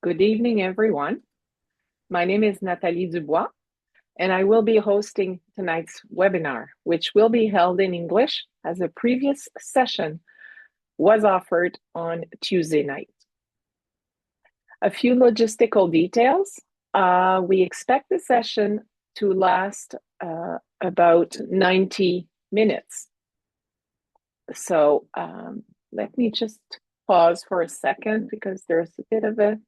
Good evening, everyone. My name is Nathalie Dubois, and I will be hosting tonight's webinar, which will be held in English as a previous session was offered on Tuesday night. A few logistical details. We expect the session to last about 90 minutes. So let me just pause for a second because there's a bit of a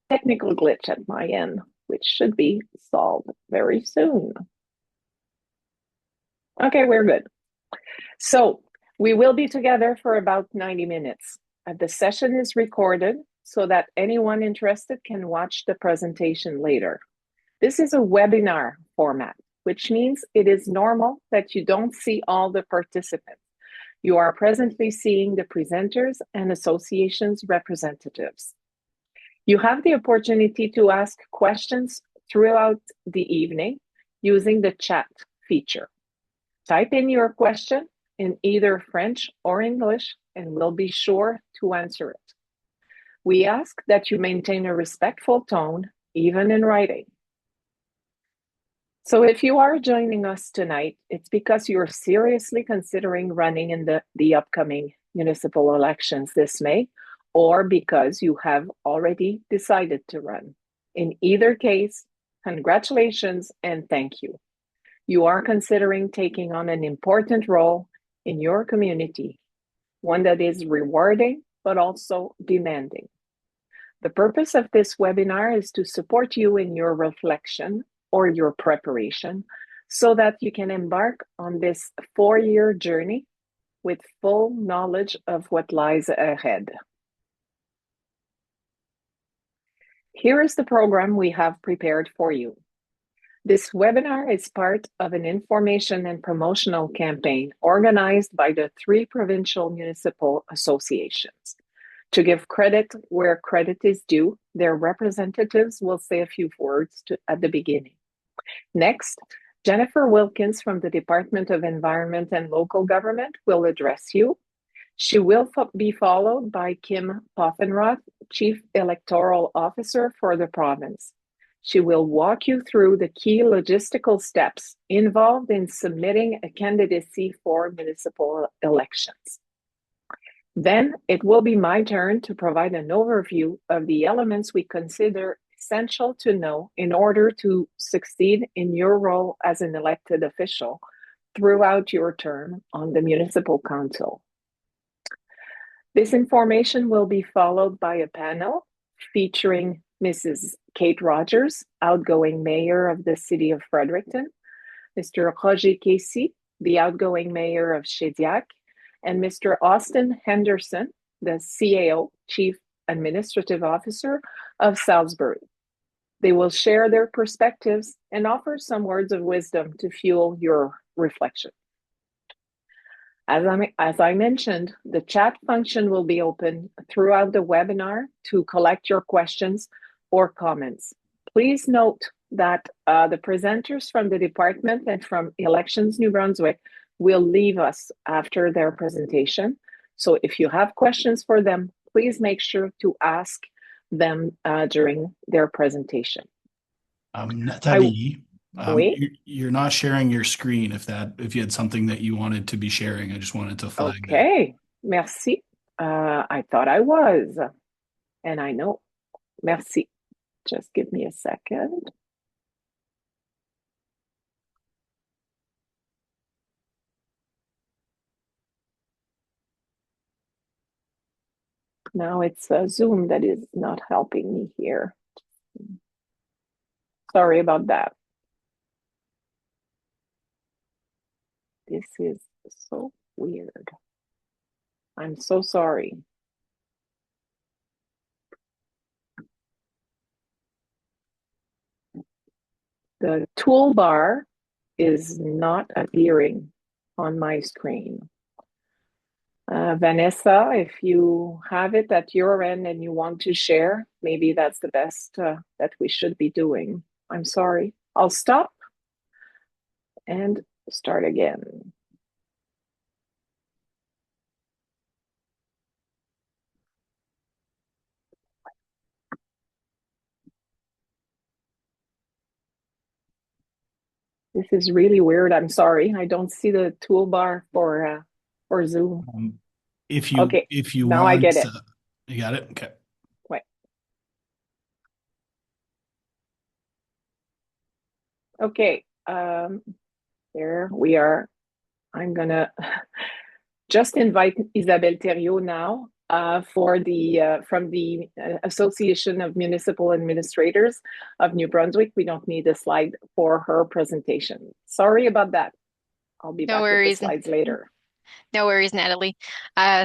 technical glitch at my end, which should be solved very soon. Okay, we're good. So we will be together for about 90 minutes. The session is recorded so that anyone interested can watch the presentation later. This is a webinar format, which means it is normal that you don't see all the participants. You are presently seeing the presenters and associations representatives. You have the opportunity to ask questions throughout the evening using the chat feature. Type in your question in either French or English, and we'll be sure to answer it. We ask that you maintain a respectful tone, even in writing. So if you are joining us tonight, it's because you're seriously considering running in the upcoming municipal elections this May, or because you have already decided to run. In either case, congratulations and thank you. You are considering taking on an important role in your community, one that is rewarding but also demanding. The purpose of this webinar is to support you in your reflection or your preparation so that you can embark on this 4-year journey with full knowledge of what lies ahead. Here is the program we have prepared for you. This webinar is part of an information and promotional campaign organized by the 3 provincial municipal associations. To give credit where credit is due, their representatives will say a few words at the beginning. Next, Jennifer Wilkins from the Department of Environment and Local Government will address you. She will be followed by Kim Poffenroth, Chief Electoral Officer for the province. She will walk you through the key logistical steps involved in submitting a candidacy for municipal elections. Then it will be my turn to provide an overview of the elements we consider essential to know in order to succeed in your role as an elected official throughout your term on the municipal council. This information will be followed by a panel featuring Mrs. Kate Rogers, outgoing mayor of the city of Fredericton, Mr. Roger Casey, the outgoing mayor of Shediac, and Mr. Austin Henderson, the CAO, Chief Administrative Officer of Salisbury. They will share their perspectives and offer some words of wisdom to fuel your reflection. As I mentioned, the chat function will be open throughout the webinar to collect your questions or comments. Please note that the presenters from the department and from Elections New Brunswick will leave us after their presentation. So if you have questions for them, please make sure to ask them during their presentation. Nathalie, Oui. you're not sharing your screen. If you had something that you wanted to be sharing, I just wanted to flag that. Okay, merci. I thought I was, and I know. Merci. Just give me a second. Now it's Zoom that is not helping me here. Sorry about that. This is so weird. I'm so sorry. The toolbar is not appearing on my screen. Vanessa, if you have it at your end and you want to share, maybe that's the best that we should be doing. I'm sorry. I'll stop and start again. This is really weird. I'm sorry. I don't see the toolbar for Zoom. Um, Okay, if you now I want, get it. you got it. Okay. Wait. Okay. There we are. I'm gonna just invite Isabelle Thériault now for the from the Association of Municipal Administrators of New Brunswick. We don't need a slide for her presentation. Sorry about that. I'll be No back with the worries. slides later. No worries, Natalie.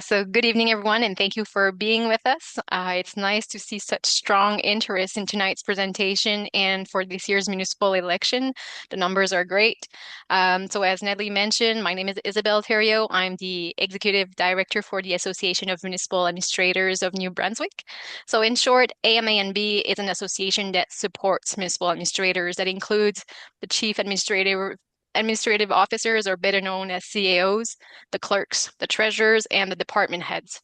So good evening, everyone, and thank you for being with us. It's nice to see such strong interest in tonight's presentation and for this year's municipal election. The numbers are great. So as Natalie mentioned, my name is Isabelle Thériault. I'm the Executive Director for the Association of Municipal Administrators of New Brunswick. So in short, AMANB is an association that supports municipal administrators that includes the Chief Administrative Officers, or better known as CAOs, the clerks, the treasurers, and the department heads.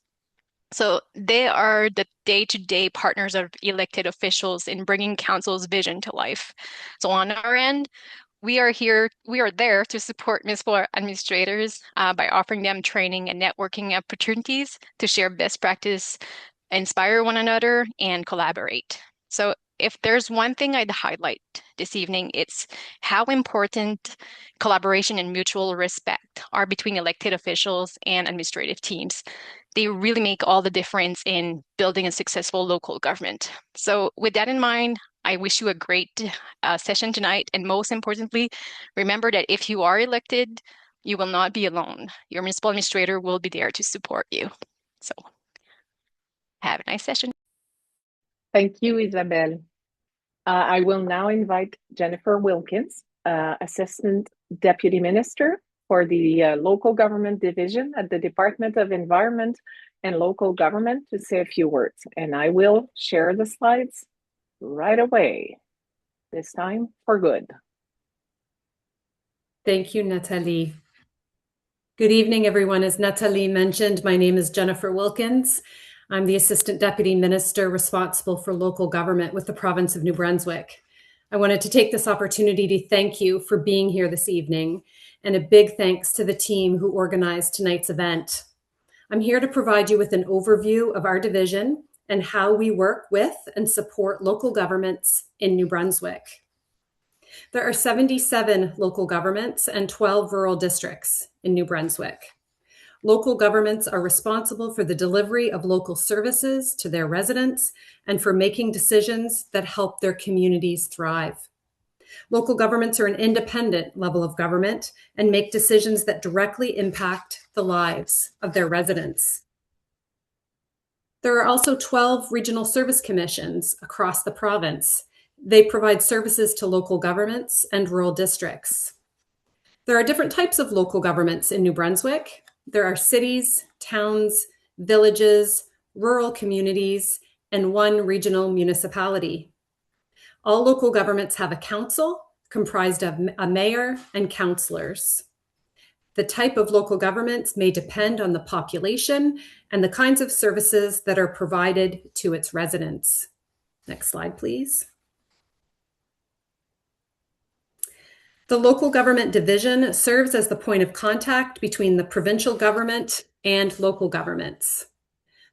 So they are the day-to-day partners of elected officials in bringing council's vision to life. So on our end, we are there to support municipal administrators by offering them training and networking opportunities to share best practice, inspire one another, and collaborate. So if there's one thing I'd highlight this evening, it's how important collaboration and mutual respect are between elected officials and administrative teams. They really make all the difference in building a successful local government. So with that in mind, I wish you a great session tonight. And most importantly, remember that if you are elected, you will not be alone. Your municipal administrator will be there to support you. So have a nice session. Thank you, Isabelle. I will now invite Jennifer Wilkins, Assistant Deputy Minister for the Local Government Division at the Department of Environment and Local Government, to say a few words. And I will share the slides right away, this time for good. Thank you, Nathalie. Good evening, everyone. As Nathalie mentioned, my name is Jennifer Wilkins. I'm the Assistant Deputy Minister responsible for local government with the province of New Brunswick. I wanted to take this opportunity to thank you for being here this evening, and a big thanks to the team who organized tonight's event. I'm here to provide you with an overview of our division and how we work with and support local governments in New Brunswick. There are 77 local governments and 12 rural districts in New Brunswick. Local governments are responsible for the delivery of local services to their residents and for making decisions that help their communities thrive. Local governments are an independent level of government and make decisions that directly impact the lives of their residents. There are also 12 regional service commissions across the province. They provide services to local governments and rural districts. There are different types of local governments in New Brunswick. There are cities, towns, villages, rural communities, and one regional municipality. All local governments have a council comprised of a mayor and councillors. The type of local governments may depend on the population and the kinds of services that are provided to its residents. Next slide, please. The local government division serves as the point of contact between the provincial government and local governments.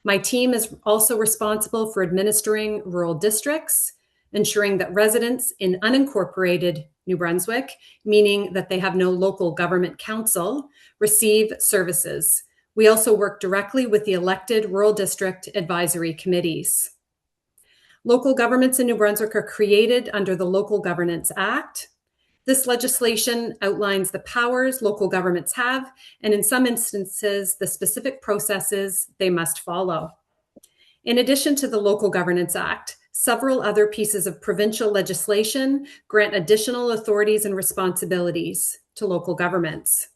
My team is also responsible for administering rural districts, ensuring that residents in unincorporated New Brunswick, meaning that they have no local government council, receive services. We also work directly with the elected rural district advisory committees. Local governments in New Brunswick are created under the Local Governance Act. This legislation outlines the powers local governments have, and in some instances, the specific processes they must follow. In addition to the Local Governance Act, several other pieces of provincial legislation grant additional authorities and responsibilities to local governments.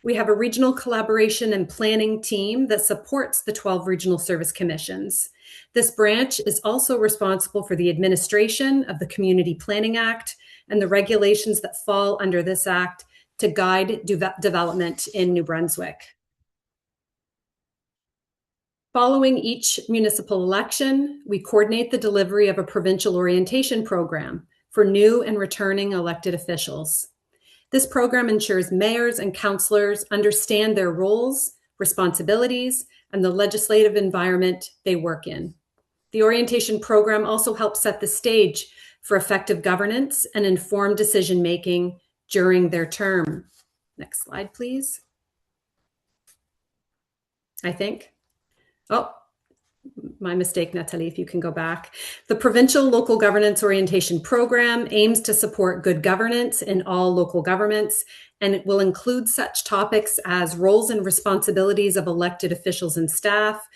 We have a regional collaboration and planning team that supports the 12 regional service commissions. This branch is also responsible for the administration of the Community Planning Act and the regulations that fall under this act to guide development in New Brunswick. Following each municipal election, we coordinate the delivery of a provincial orientation program for new and returning elected officials. This program ensures mayors and councillors understand their roles, responsibilities, and the legislative environment they work in. The orientation program also helps set the stage for effective governance and informed decision-making during their term. Next slide, please. I think. Oh, my mistake, Natalie, if you can go back. The Provincial Local Governance Orientation Program aims to support good governance in all local governments, and it will include such topics as roles and responsibilities of elected officials and staff,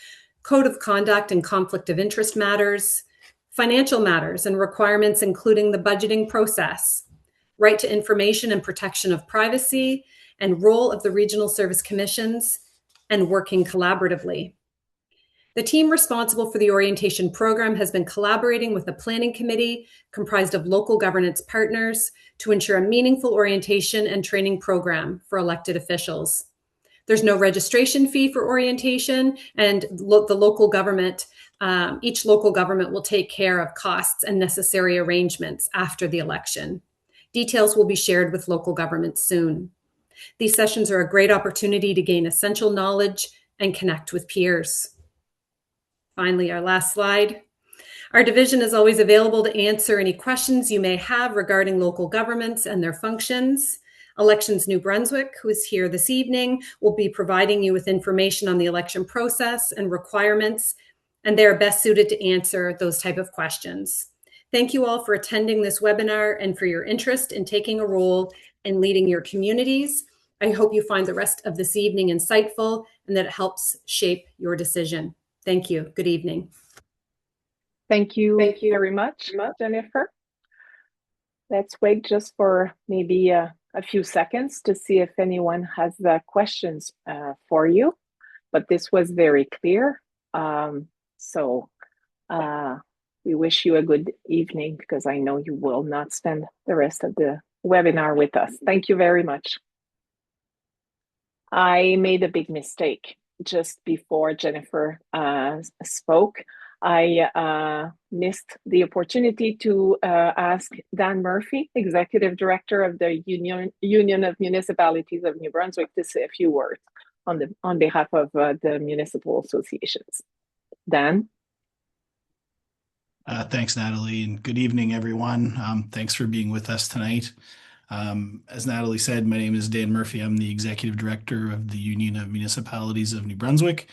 code of conduct and conflict of interest matters, financial matters and requirements including the budgeting process, right to information and protection of privacy, and role of the regional service commissions, and working collaboratively. The team responsible for the orientation program has been collaborating with a planning committee comprised of local governance partners to ensure a meaningful orientation and training program for elected officials. There's no registration fee for orientation, and the local government, each local government will take care of costs and necessary arrangements after the election. Details will be shared with local governments soon. These sessions are a great opportunity to gain essential knowledge and connect with peers. Finally, our last slide. Our division is always available to answer any questions you may have regarding local governments and their functions. Elections New Brunswick, who is here this evening, will be providing you with information on the election process and requirements, and they are best suited to answer those type of questions. Thank you all for attending this webinar and for your interest in taking a role in leading your communities. I hope you find the rest of this evening insightful and that it helps shape your decision. Thank you. Good evening. Thank you very much, Jennifer. Let's wait just for maybe a few seconds to see if anyone has questions for you. But this was very clear. We wish you a good evening because I know you will not spend the rest of the webinar with us. Thank you very much. I made a big mistake just before Jennifer spoke. I missed the opportunity to ask Dan Murphy, Executive Director of the Union of Municipalities of New Brunswick, to say a few words on behalf of the municipal associations. Dan? Thanks, Natalie, and good evening, everyone. Thanks for being with us tonight. As Natalie said, my name is Dan Murphy. I'm the Executive Director of the Union of Municipalities of New Brunswick.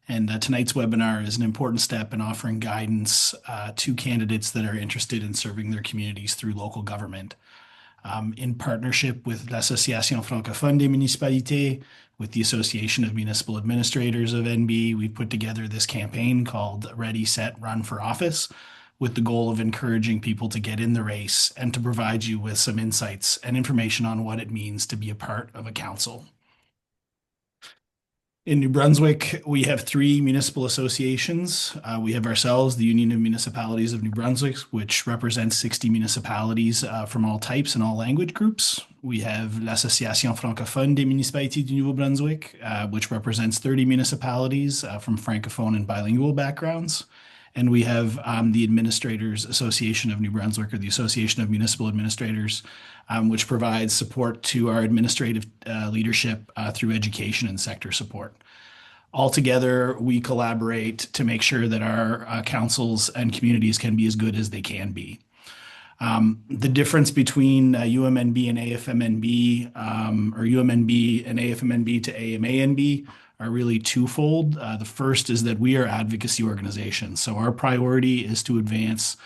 And tonight's webinar is an important step in offering guidance to candidates that are interested in serving their communities through local government. In partnership with l'Association francophone des municipalités, with the Association of Municipal Administrators of NB, we put together this campaign called Ready, Set, Run for Office, with the goal of encouraging people to get in the race and to provide you with some insights and information on what it means to be a part of a council. In New Brunswick, we have 3 municipal associations. We have ourselves, the Union of Municipalities of New Brunswick, which represents 60 municipalities from all types and all language groups. We have l'Association francophone des municipalités du Nouveau-Brunswick, which represents 30 municipalities from francophone and bilingual backgrounds. And we have the Administrators Association of New Brunswick, or the Association of Municipal Administrators, which provides support to our administrative leadership through education and sector support. Altogether, we collaborate to make sure that our councils and communities can be as good as they can be. The difference between UMNB and AFMNB, or UMNB and AFMNB to AMANB, are really twofold. The first is that we are advocacy organizations. So our priority is to advance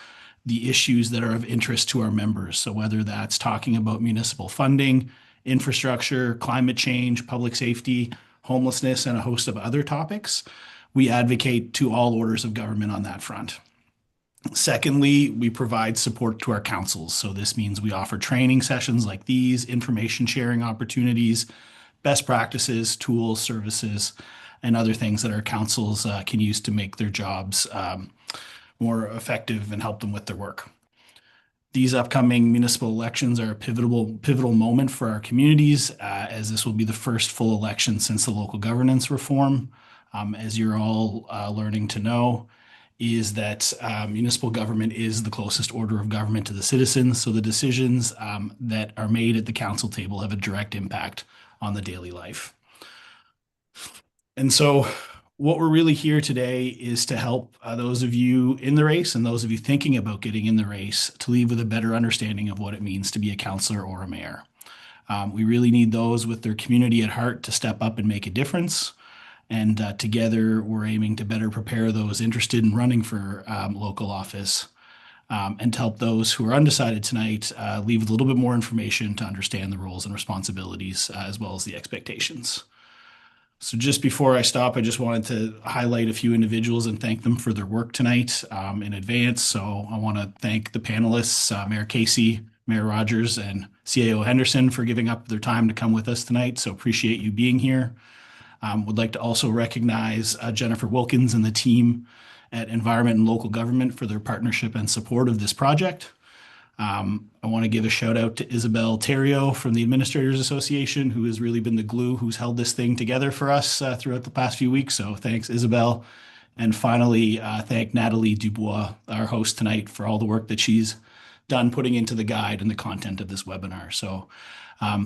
the issues that are of interest to our members. So whether that's talking about municipal funding, infrastructure, climate change, public safety, homelessness, and a host of other topics, we advocate to all orders of government on that front. Secondly, we provide support to our councils. So this means we offer training sessions like these, information sharing opportunities, best practices, tools, services, and other things that our councils can use to make their jobs more effective and help them with their work. These upcoming municipal elections are a pivotal moment for our communities, as this will be the first full election since the local governance reform, as you're all learning to know. is that municipal government is the closest order of government to the citizens. So the decisions that are made at the council table have a direct impact on the daily life. And so what we're really here today is to help those of you in the race and those of you thinking about getting in the race to leave with a better understanding of what it means to be a councillor or a mayor. We really need those with their community at heart to step up and make a difference. And together, we're aiming to better prepare those interested in running for local office and to help those who are undecided tonight leave with a little bit more information to understand the roles and responsibilities as well as the expectations. So just before I stop, I just wanted to highlight a few individuals and thank them for their work tonight in advance. So I want to thank the panelists, Mayor Casey, Mayor Rogers, and CAO Henderson for giving up their time to come with us tonight. So appreciate you being here. Would like to also recognize Jennifer Wilkins and the team at Environment and Local Government for their partnership and support of this project. I want to give a shout out to Isabel Terrio from the Administrators Association, who has really been the glue who's held this thing together for us throughout the past few weeks. So thanks, Isabel. And finally, thank Natalie Dubois, our host tonight, for all the work that she's done putting into the guide and the content of this webinar. So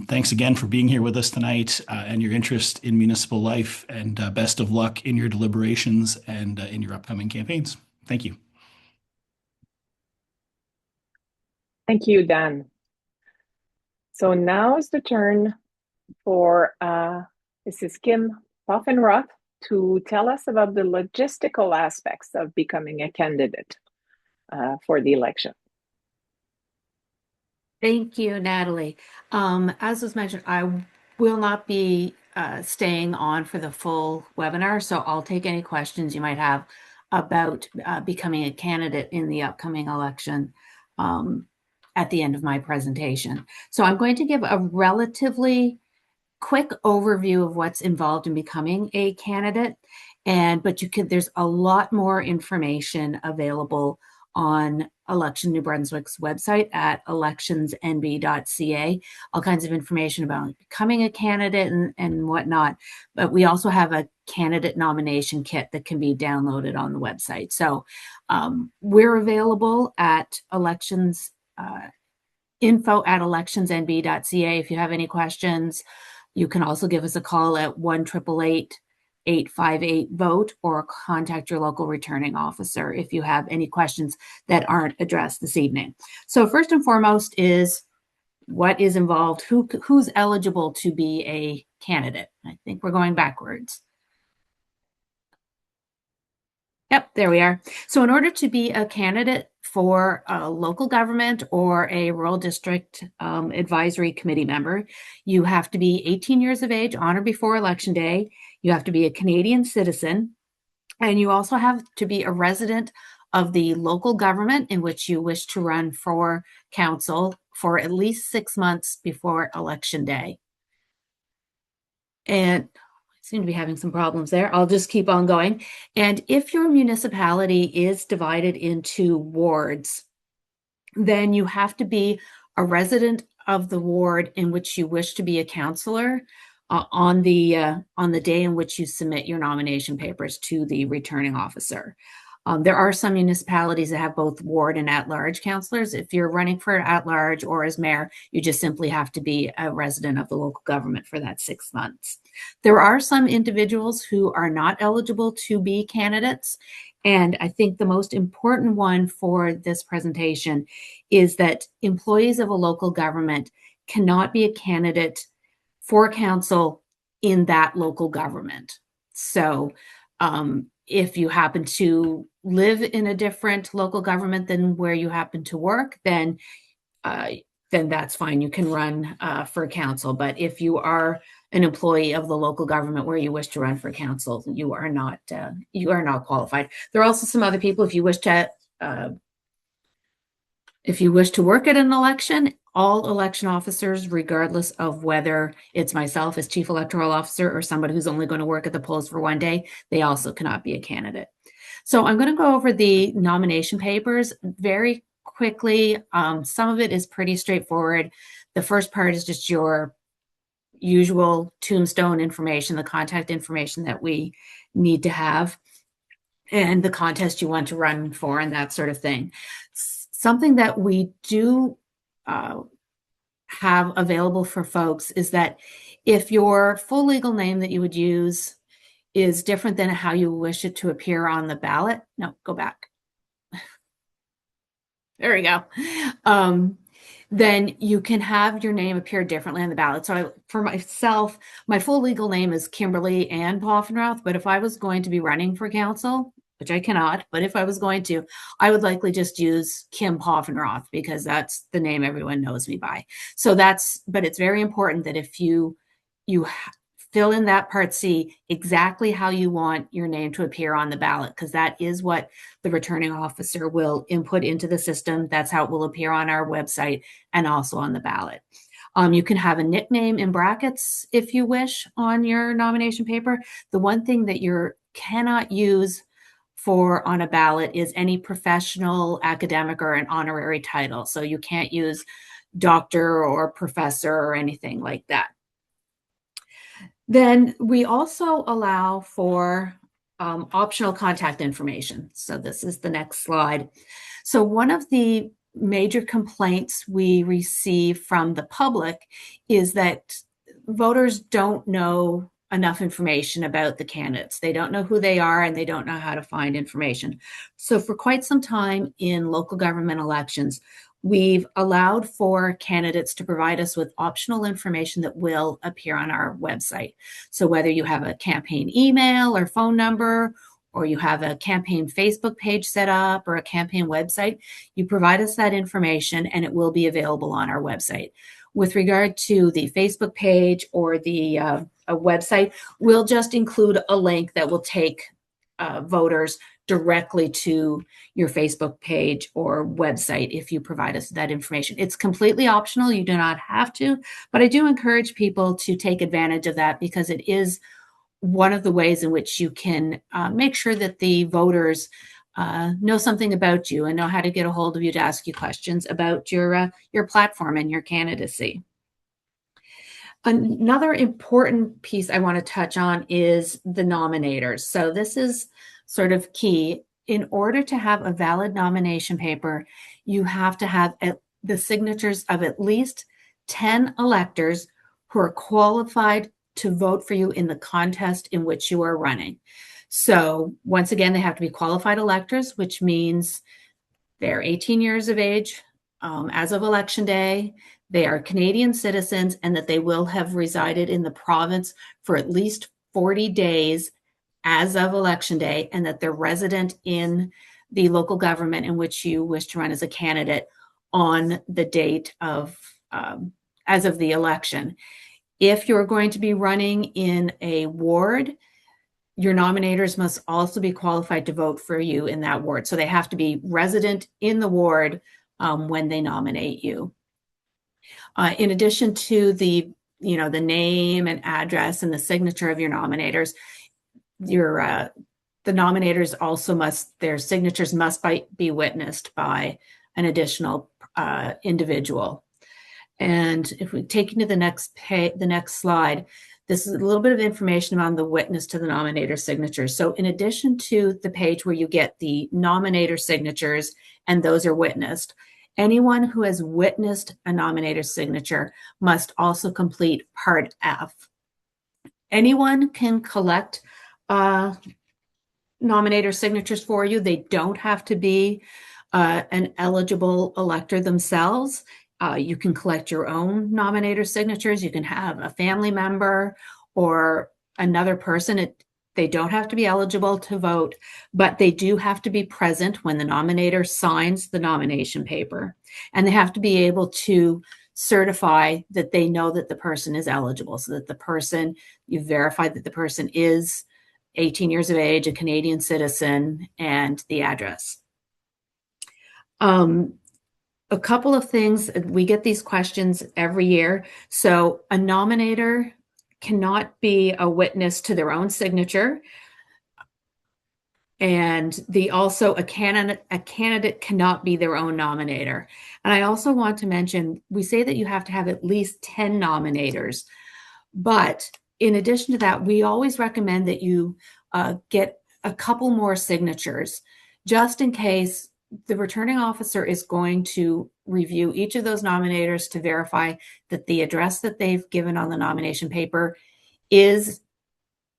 thanks again for being here with us tonight and your interest in municipal life, and best of luck in your deliberations and in your upcoming campaigns. Thank you. Thank you, Dan. So now is the turn for Mrs. Kim Poffenroth to tell us about the logistical aspects of becoming a candidate for the election. Thank you, Natalie. As was mentioned, I will not be staying on for the full webinar, so I'll take any questions you might have about becoming a candidate in the upcoming election at the end of my presentation. So I'm going to give a relatively quick overview of what's involved in becoming a candidate, but there's a lot more information available on Election New Brunswick's website at electionsnb.ca, all kinds of information about becoming a candidate and whatnot. But we also have a candidate nomination kit that can be downloaded on the website. So we're available at info at electionsnb.ca. If you have any questions, you can also give us a call at 1-888-858-VOTE or contact your local returning officer if you have any questions that aren't addressed this evening. So first and foremost is what is involved, who's eligible to be a candidate. I think we're going backwards. Yep, there we are. So in order to be a candidate for a local government or a rural district advisory committee member, you have to be 18 years of age on or before Election Day. You have to be a Canadian citizen, and you also have to be a resident of the local government in which you wish to run for council for at least 6 months before Election Day. And seem to be having some problems there. I'll just keep on going. And if your municipality is divided into wards, then you have to be a resident of the ward in which you wish to be a councillor on the day in which you submit your nomination papers to the returning officer. There are some municipalities that have both ward and at-large councillors. If you're running for at-large or as mayor, you just simply have to be a resident of the local government for that 6 months. There are some individuals who are not eligible to be candidates, and I think the most important one for this presentation is that employees of a local government cannot be a candidate for council in that local government. So if you happen to live in a different local government than where you happen to work, then that's fine. You can run for council. But if you are an employee of the local government where you wish to run for council, you are not qualified. There are also some other people. If you wish to work at an election, all election officers, regardless of whether it's myself as chief electoral officer or somebody who's only going to work at the polls for 1 day, they also cannot be a candidate. So I'm going to go over the nomination papers very quickly. Some of it is pretty straightforward. The first part is just your usual tombstone information, the contact information that we need to have. and the contest you want to run for and that sort of thing. Something that we do have available for folks is that if your full legal name that you would use is different than how you wish it to appear on the ballot, no, go back. There we go. Then you can have your name appear differently on the ballot. So for myself, my full legal name is Kimberly Ann Poffenroth, but if I was going to be running for council, which I cannot, but if I was going to, I would likely just use Kim Poffenroth because that's the name everyone knows me by. So but it's very important that if you fill in that part C exactly how you want your name to appear on the ballot, because that is what the returning officer will input into the system. That's how it will appear on our website and also on the ballot. You can have a nickname in brackets if you wish on your nomination paper. The one thing that you cannot use on a ballot is any professional, academic, or an honorary title. So you can't use doctor or professor or anything like that. Then we also allow for optional contact information. So this is the next slide. So one of the major complaints we receive from the public is that voters don't know enough information about the candidates. They don't know who they are and they don't know how to find information. So for quite some time in local government elections, we've allowed for candidates to provide us with optional information that will appear on our website. So whether you have a campaign email or phone number, or you have a campaign Facebook page set up or a campaign website, you provide us that information and it will be available on our website. With regard to the Facebook page or the a website, we'll just include a link that will take voters directly to your Facebook page or website if you provide us that information. It's completely optional. You do not have to, but I do encourage people to take advantage of that because it is one of the ways in which you can make sure that the voters know something about you and know how to get a hold of you to ask you questions about your platform and your candidacy. Another important piece I want to touch on is the nominators. So this is sort of key. In order to have a valid nomination paper, you have to have the signatures of at least 10 electors who are qualified to vote for you in the contest in which you are running. So once again, they have to be qualified electors, which means they're 18 years of age as of election day. They are Canadian citizens and that they will have resided in the province for at least 40 days as of election day, and that they're resident in the local government in which you wish to run as a candidate on the date of as of the election. If you're going to be running in a ward, your nominators must also be qualified to vote for you in that ward. So they have to be resident in the ward when they nominate you. In addition to the name and address and the signature of your nominators, the nominators also their signatures must be witnessed by an additional individual. And if we take you to the next slide, this is a little bit of information on the witness to the nominator signatures. So in addition to the page where you get the nominator signatures and those are witnessed, anyone who has witnessed a nominator signature must also complete Part F. Anyone can collect nominator signatures for you. They don't have to be an eligible elector themselves. You can collect your own nominator signatures. You can have a family member or another person. They don't have to be eligible to vote, but they do have to be present when the nominator signs the nomination paper. And they have to be able to certify that they know that the person is eligible, so that you've verified that the person is 18 years of age, a Canadian citizen, and the address. A couple of things, we get these questions every year. So a nominator cannot be a witness to their own signature. And a candidate cannot be their own nominator. And I also want to mention, we say that you have to have at least 10 nominators. But in addition to that, we always recommend that you get a couple more signatures, just in case the returning officer is going to review each of those nominators to verify that the address that they've given on the nomination paper is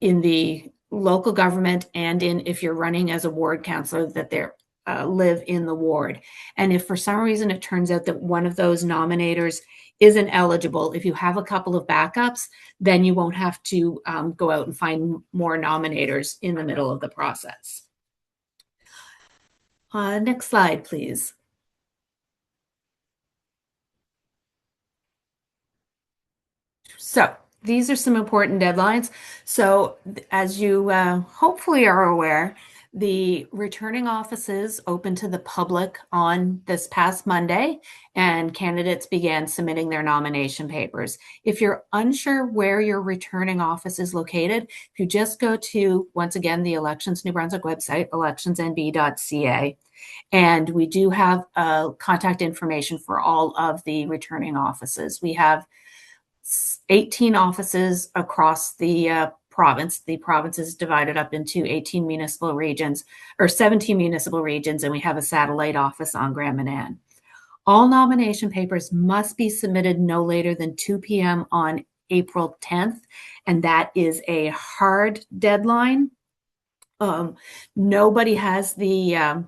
in the local government, and in, if you're running as a ward councillor, that they live in the ward. And if for some reason it turns out that one of those nominators isn't eligible, if you have a couple of backups, then you won't have to go out and find more nominators in the middle of the process. Next slide, please. So these are some important deadlines. So as you hopefully are aware, the returning offices opened to the public on this past Monday, and candidates began submitting their nomination papers. If you're unsure where your returning office is located, if you just go to, once again, the Elections New Brunswick website, electionsnb.ca, and we do have contact information for all of the returning offices. We have 18 offices across the province. The province is divided up into 18 municipal regions, or 17 municipal regions, and we have a satellite office on Grand Manan. All nomination papers must be submitted no later than 2 p.m. on April 10th, and that is a hard deadline. Nobody has the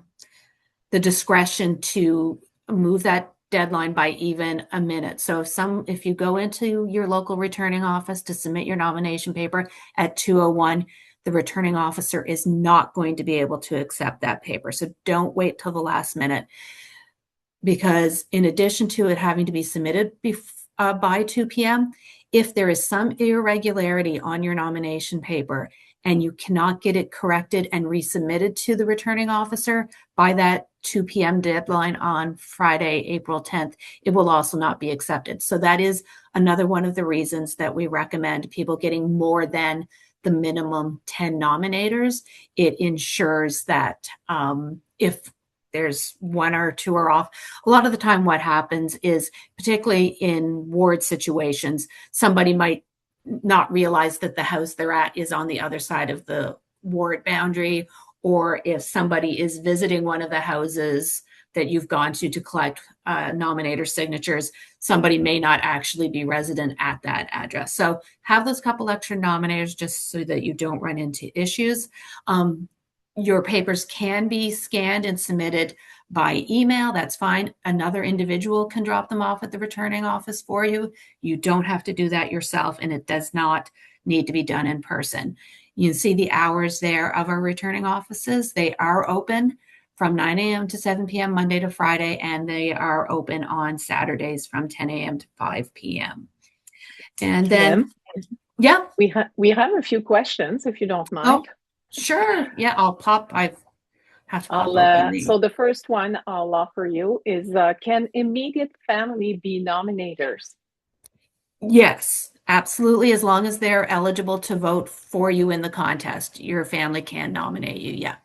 discretion to move that deadline by even a minute. So if you go into your local returning office to submit your nomination paper at 2:01, the returning officer is not going to be able to accept that paper. So don't wait till the last minute, because in addition to it having to be submitted by 2 p.m., if there is some irregularity on your nomination paper and you cannot get it corrected and resubmitted to the returning officer by that 2 p.m. deadline on Friday, April 10th, it will also not be accepted. So that is another one of the reasons that we recommend people getting more than the minimum 10 nominators. It ensures that if there's one or two are off, a lot of the time what happens is, particularly in ward situations, somebody might not realize that the house they're at is on the other side of the ward boundary, or if somebody is visiting one of the houses that you've gone to collect nominator signatures, somebody may not actually be resident at that address. So have those couple extra nominators just so that you don't run into issues. Your papers can be scanned and submitted by email. That's fine. Another individual can drop them off at the returning office for you. You don't have to do that yourself, and it does not need to be done in person. You can see the hours there of our returning offices. They are open from 9 a.m. to 7 p.m. Monday to Friday, and they are open on Saturdays from 10 a.m. to 5 p.m. And then, yeah. We have a few questions, if you don't mind. Oh, sure. Yeah, I have to pop open so the first one I'll offer you is, can immediate family be nominators? Yes, absolutely. As long as they're eligible to vote for you in the contest, your family can nominate you. Yeah.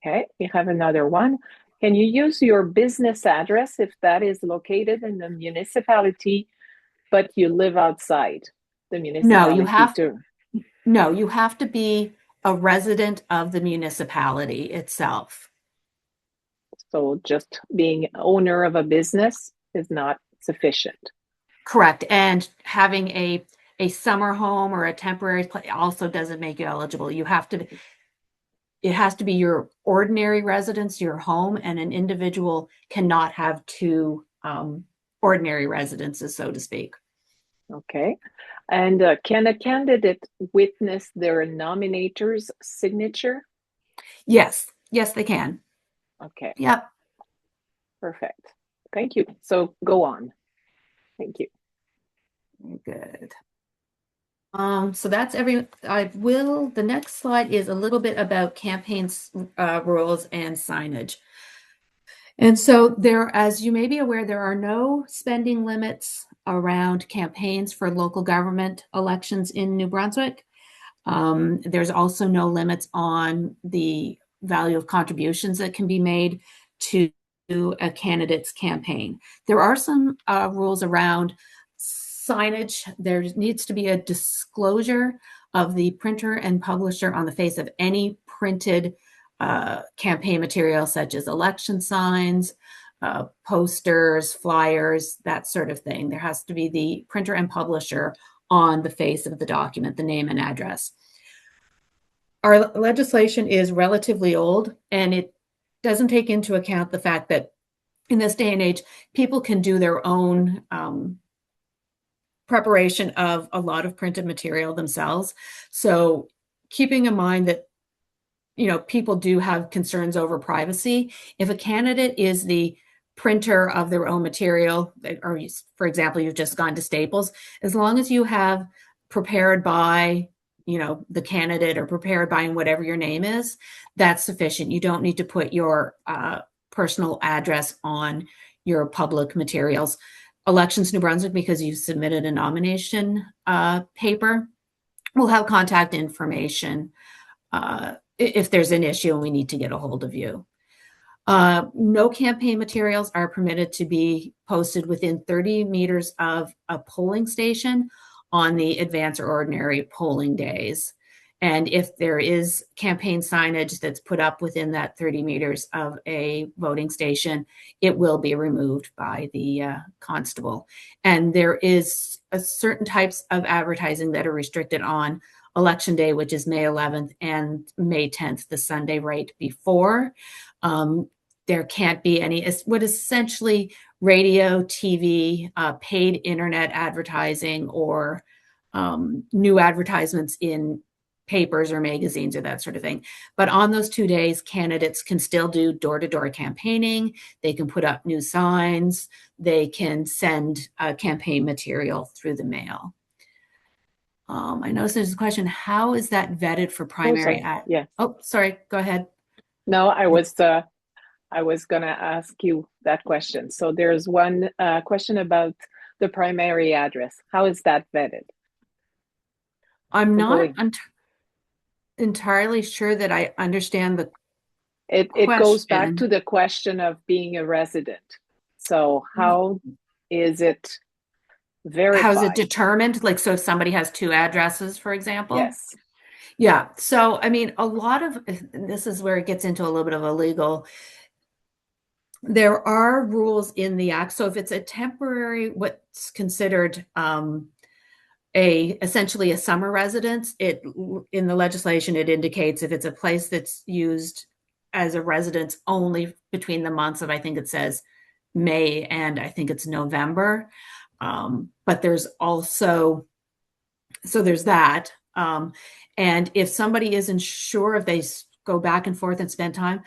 Okay, we have another one. Can you use your business address if that is located in the municipality, but you live outside the municipality? No, you have to be a resident of the municipality itself. So just being owner of a business is not sufficient. Correct. And having a summer home or a temporary place also doesn't make you eligible. It has to be your ordinary residence, your home, and an individual cannot have two ordinary residences, so to speak. Okay. And can a candidate witness their nominator's signature? Yes, they can. Okay. Yep. Perfect. Thank you. So go on. Thank you. Good. So that's the next slide is a little bit about campaigns rules and signage. And so as you may be aware, there are no spending limits around campaigns for local government elections in New Brunswick. There's also no limits on the value of contributions that can be made to a candidate's campaign. There are some rules around signage. There needs to be a disclosure of the printer and publisher on the face of any printed campaign material such as election signs, posters, flyers, that sort of thing. There has to be the printer and publisher on the face of the document, the name and address. Our legislation is relatively old, and it doesn't take into account the fact that in this day and age, people can do their own preparation of a lot of printed material themselves. So keeping in mind that, you know, people do have concerns over privacy. If a candidate is the printer of their own material, or for example, you've just gone to Staples, as long as you have prepared by, you know, the candidate or prepared by whatever your name is, that's sufficient. You don't need to put your personal address on your public materials. Elections New Brunswick, because you submitted a nomination paper, will have contact information if there's an issue and we need to get a hold of you. No campaign materials are permitted to be posted within 30 meters of a polling station on the advance or ordinary polling days. And if there is campaign signage that's put up within that 30 meters of a voting station, it will be removed by the constable. And there is certain types of advertising that are restricted on Election Day, which is May 11th, and May 10th, the Sunday right before. There can't be any, what is essentially radio, TV, paid internet advertising, or new advertisements in papers or magazines or that sort of thing. But on those 2 days, candidates can still do door-to-door campaigning. They can put up new signs. They can send campaign material through the mail. I noticed there's a question, how is that vetted for primary? Yes. Oh, sorry, go ahead. No, I was going to ask you that question. So there's one question about the primary address. How is that vetted? I'm not entirely sure that I understand the It goes back to the question of being a resident. So how is it verified? How is it determined? Like, so if somebody has two addresses, for example? Yes. Yeah. So, I mean, a lot of this is where it gets into a little bit of a legal. There are rules in the act. So if it's a temporary, what's considered essentially a summer residence, in the legislation, it indicates if it's a place that's used as a residence only between the months of, I think it says May and I think it's November. But there's also, so there's that. And if somebody isn't sure if they go back and forth and spend time,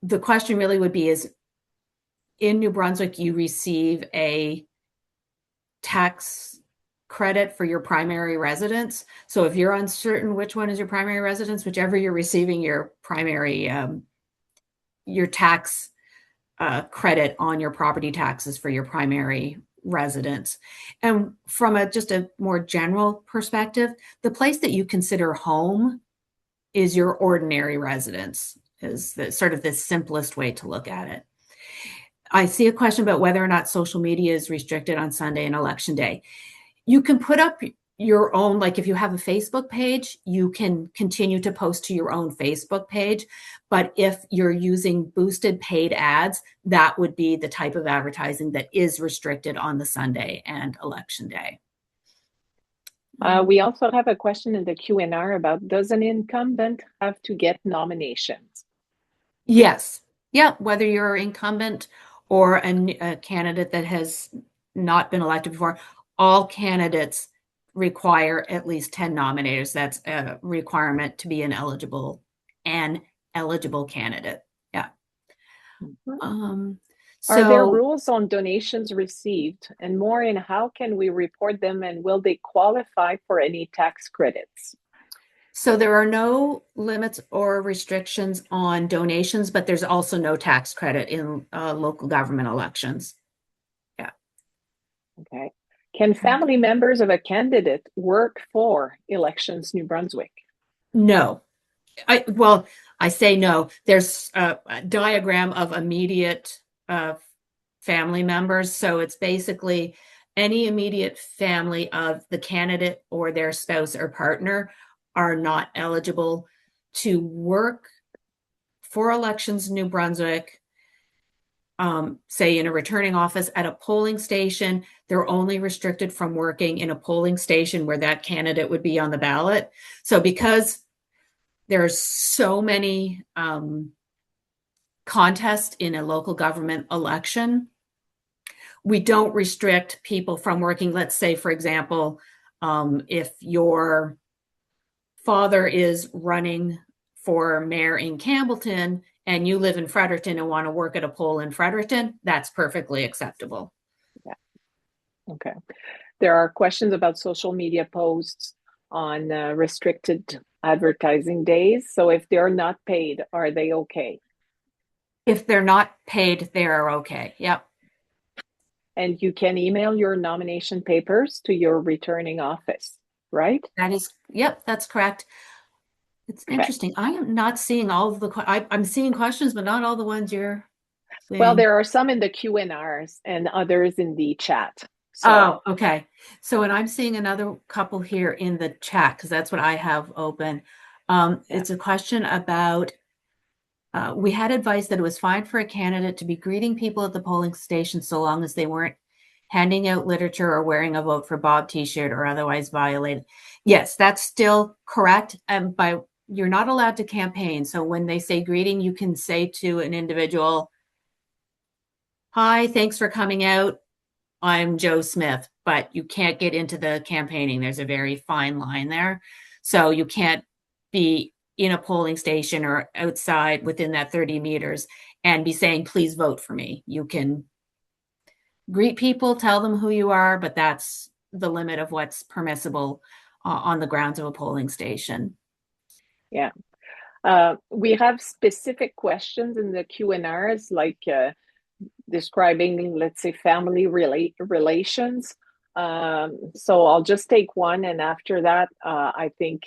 the question really would be is, in New Brunswick, you receive a tax credit for your primary residence. So if you're uncertain which one is your primary residence, whichever you're receiving your primary, your tax credit on your property taxes for your primary residence. And from just a more general perspective, the place that you consider home is your ordinary residence, is sort of the simplest way to look at it. I see a question about whether or not social media is restricted on Sunday and Election Day. You can put up your own, like if you have a Facebook page, you can continue to post to your own Facebook page. But if you're using boosted paid ads, that would be the type of advertising that is restricted on the Sunday and Election Day. We also have a question in the Q&R about, does an incumbent have to get nominations? Yes. Yeah, whether you're an incumbent or a candidate that has not been elected before, all candidates require at least 10 nominators. That's a requirement to be an eligible candidate. Yeah. Mm-hmm. Are there rules on donations received, and more in how can we report them, and will they qualify for any tax credits? So there are no limits or restrictions on donations, but there's also no tax credit in local government elections. Yeah. Okay. Can family members of a candidate work for Elections New Brunswick? No. I say no. There's a diagram of immediate family members. So it's basically any immediate family of the candidate or their spouse or partner are not eligible to work for elections New Brunswick, say in a returning office at a polling station, they're only restricted from working in a polling station where that candidate would be on the ballot. So because there's so many contests in a local government election, we don't restrict people from working. Let's say, for example, if your father is running for mayor in Campbellton and you live in Fredericton and want to work at a poll in Fredericton, that's perfectly acceptable. Yeah. Okay. There are questions about social media posts on restricted advertising days. So if they're not paid, are they okay? If they're not paid, they're okay. Yep. And you can email your nomination papers to your returning office, right? Yep, that's correct. It's interesting. I am not seeing all of the, I'm seeing questions, but not all the ones you're seeing. Well, there are some in the Q&Rs and others in the chat. So. Oh, okay. So, and I'm seeing another couple here in the chat because that's what I have open. It's a question about, we had advice that it was fine for a candidate to be greeting people at the polling station so long as they weren't handing out literature or wearing a vote for Bob t-shirt or otherwise violated. Yes, that's still correct. And you're not allowed to campaign. So when they say greeting, you can say to an individual, "Hi, thanks for coming out. I'm Joe Smith," but you can't get into the campaigning. There's a very fine line there. So you can't be in a polling station or outside within that 30 meters and be saying, "Please vote for me." You can greet people, tell them who you are, but that's the limit of what's permissible on the grounds of a polling station. Yeah. We have specific questions in the Q&Rs, like describing, let's say, family relations. So I'll just take one, and after that, I think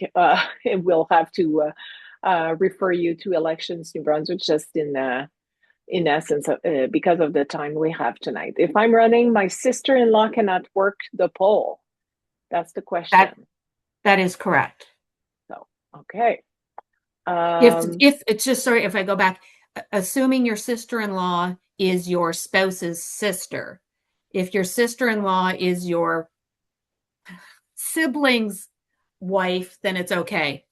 we'll have to refer you to Elections New Brunswick, just in essence, because of the time we have tonight. If I'm running, my sister-in-law cannot work the poll. That's the question. That is correct. So, okay. If it's just, sorry, if I go back, assuming your sister-in-law is your spouse's sister, if your sister-in-law is your sibling's wife, then it's okay.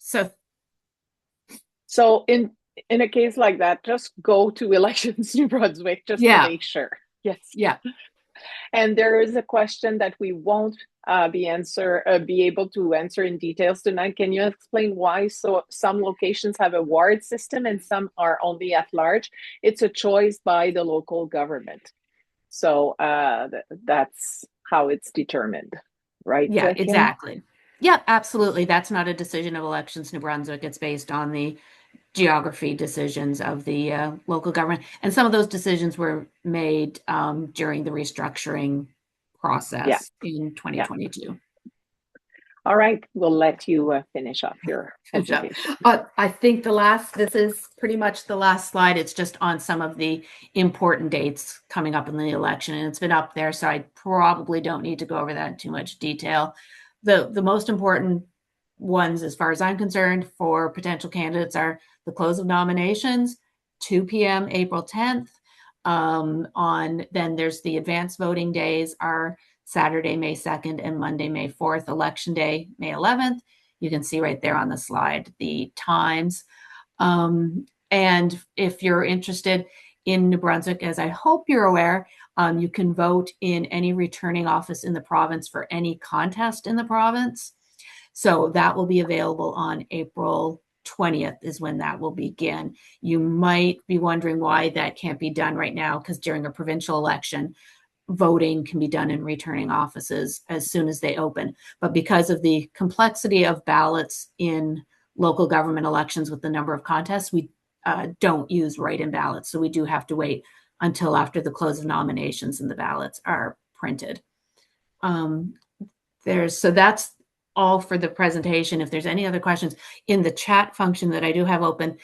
So in a case like that, just go to Elections New Brunswick just to make sure. Yes. Yeah. And there is a question that we won't be able to answer in details tonight. Can you explain why some locations have a ward system and some are only at large? It's a choice by the local government. So that's how it's determined, right? Yeah, exactly. Yeah, absolutely. That's not a decision of Elections New Brunswick. It's based on the geography decisions of the local government. And some of those decisions were made during the restructuring process in 2022. Yeah. All right, we'll let you finish up your presentation. I think this is pretty much the last slide. It's just on some of the important dates coming up in the election, and it's been up there, so I probably don't need to go over that in too much detail. The most important ones, as far as I'm concerned, for potential candidates are the close of nominations, 2 p.m. April 10th. Then there's the advanced voting days are Saturday, May 2nd and Monday, May 4th, Election Day, May 11th. You can see right there on the slide the times. And if you're interested in New Brunswick, as I hope you're aware, you can vote in any returning office in the province for any contest in the province. So that will be available on April 20th is when that will begin. You might be wondering why that can't be done right now, because during a provincial election, voting can be done in returning offices as soon as they open. But because of the complexity of ballots in local government elections with the number of contests, we don't use write-in ballots. So we do have to wait until after the close of nominations and the ballots are printed. So that's all for the presentation. If there's any other questions in the chat function that I do have open,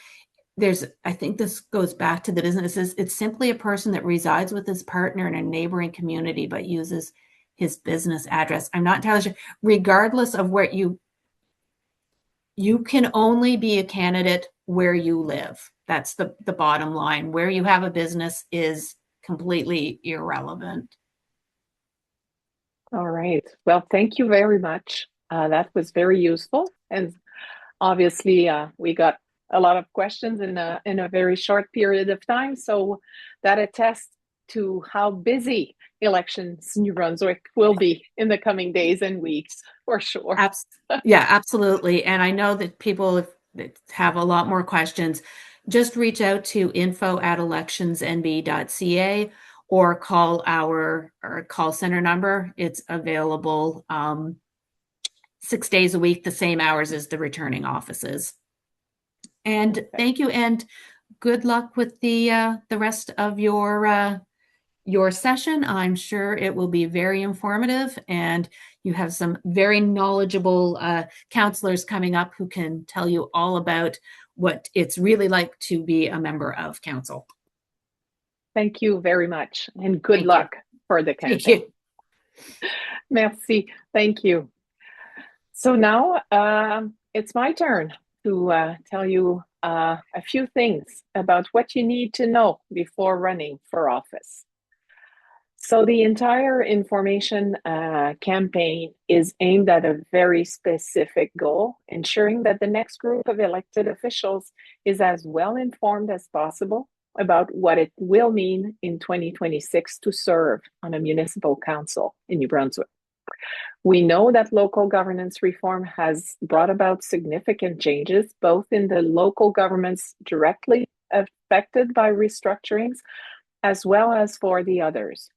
I think this goes back to the businesses. It's simply a person that resides with his partner in a neighboring community, but uses his business address. I'm not entirely sure, regardless of where you can only be a candidate where you live. That's the bottom line. Where you have a business is completely irrelevant. All right. Well, thank you very much. That was very useful. And obviously, we got a lot of questions in a very short period of time. So that attests to how busy Elections New Brunswick will be in the coming days and weeks, for sure. Yeah, absolutely. And I know that people have a lot more questions. Just reach out to info@electionsnb.ca or call our call center number. It's available 6 days a week, the same hours as the returning offices. And thank you, and good luck with the rest of your session. I'm sure it will be very informative, and you have some very knowledgeable counselors coming up who can tell you all about what it's really like to be a member of council. Thank you very much, and good luck for the campaign. Thank you. Merci. Thank you. So now it's my turn to tell you a few things about what you need to know before running for office. So the entire information campaign is aimed at a very specific goal, ensuring that the next group of elected officials is as well informed as possible about what it will mean in 2026 to serve on a municipal council in New Brunswick. We know that local governance reform has brought about significant changes, both in the local governments directly affected by restructurings, as well as for the others.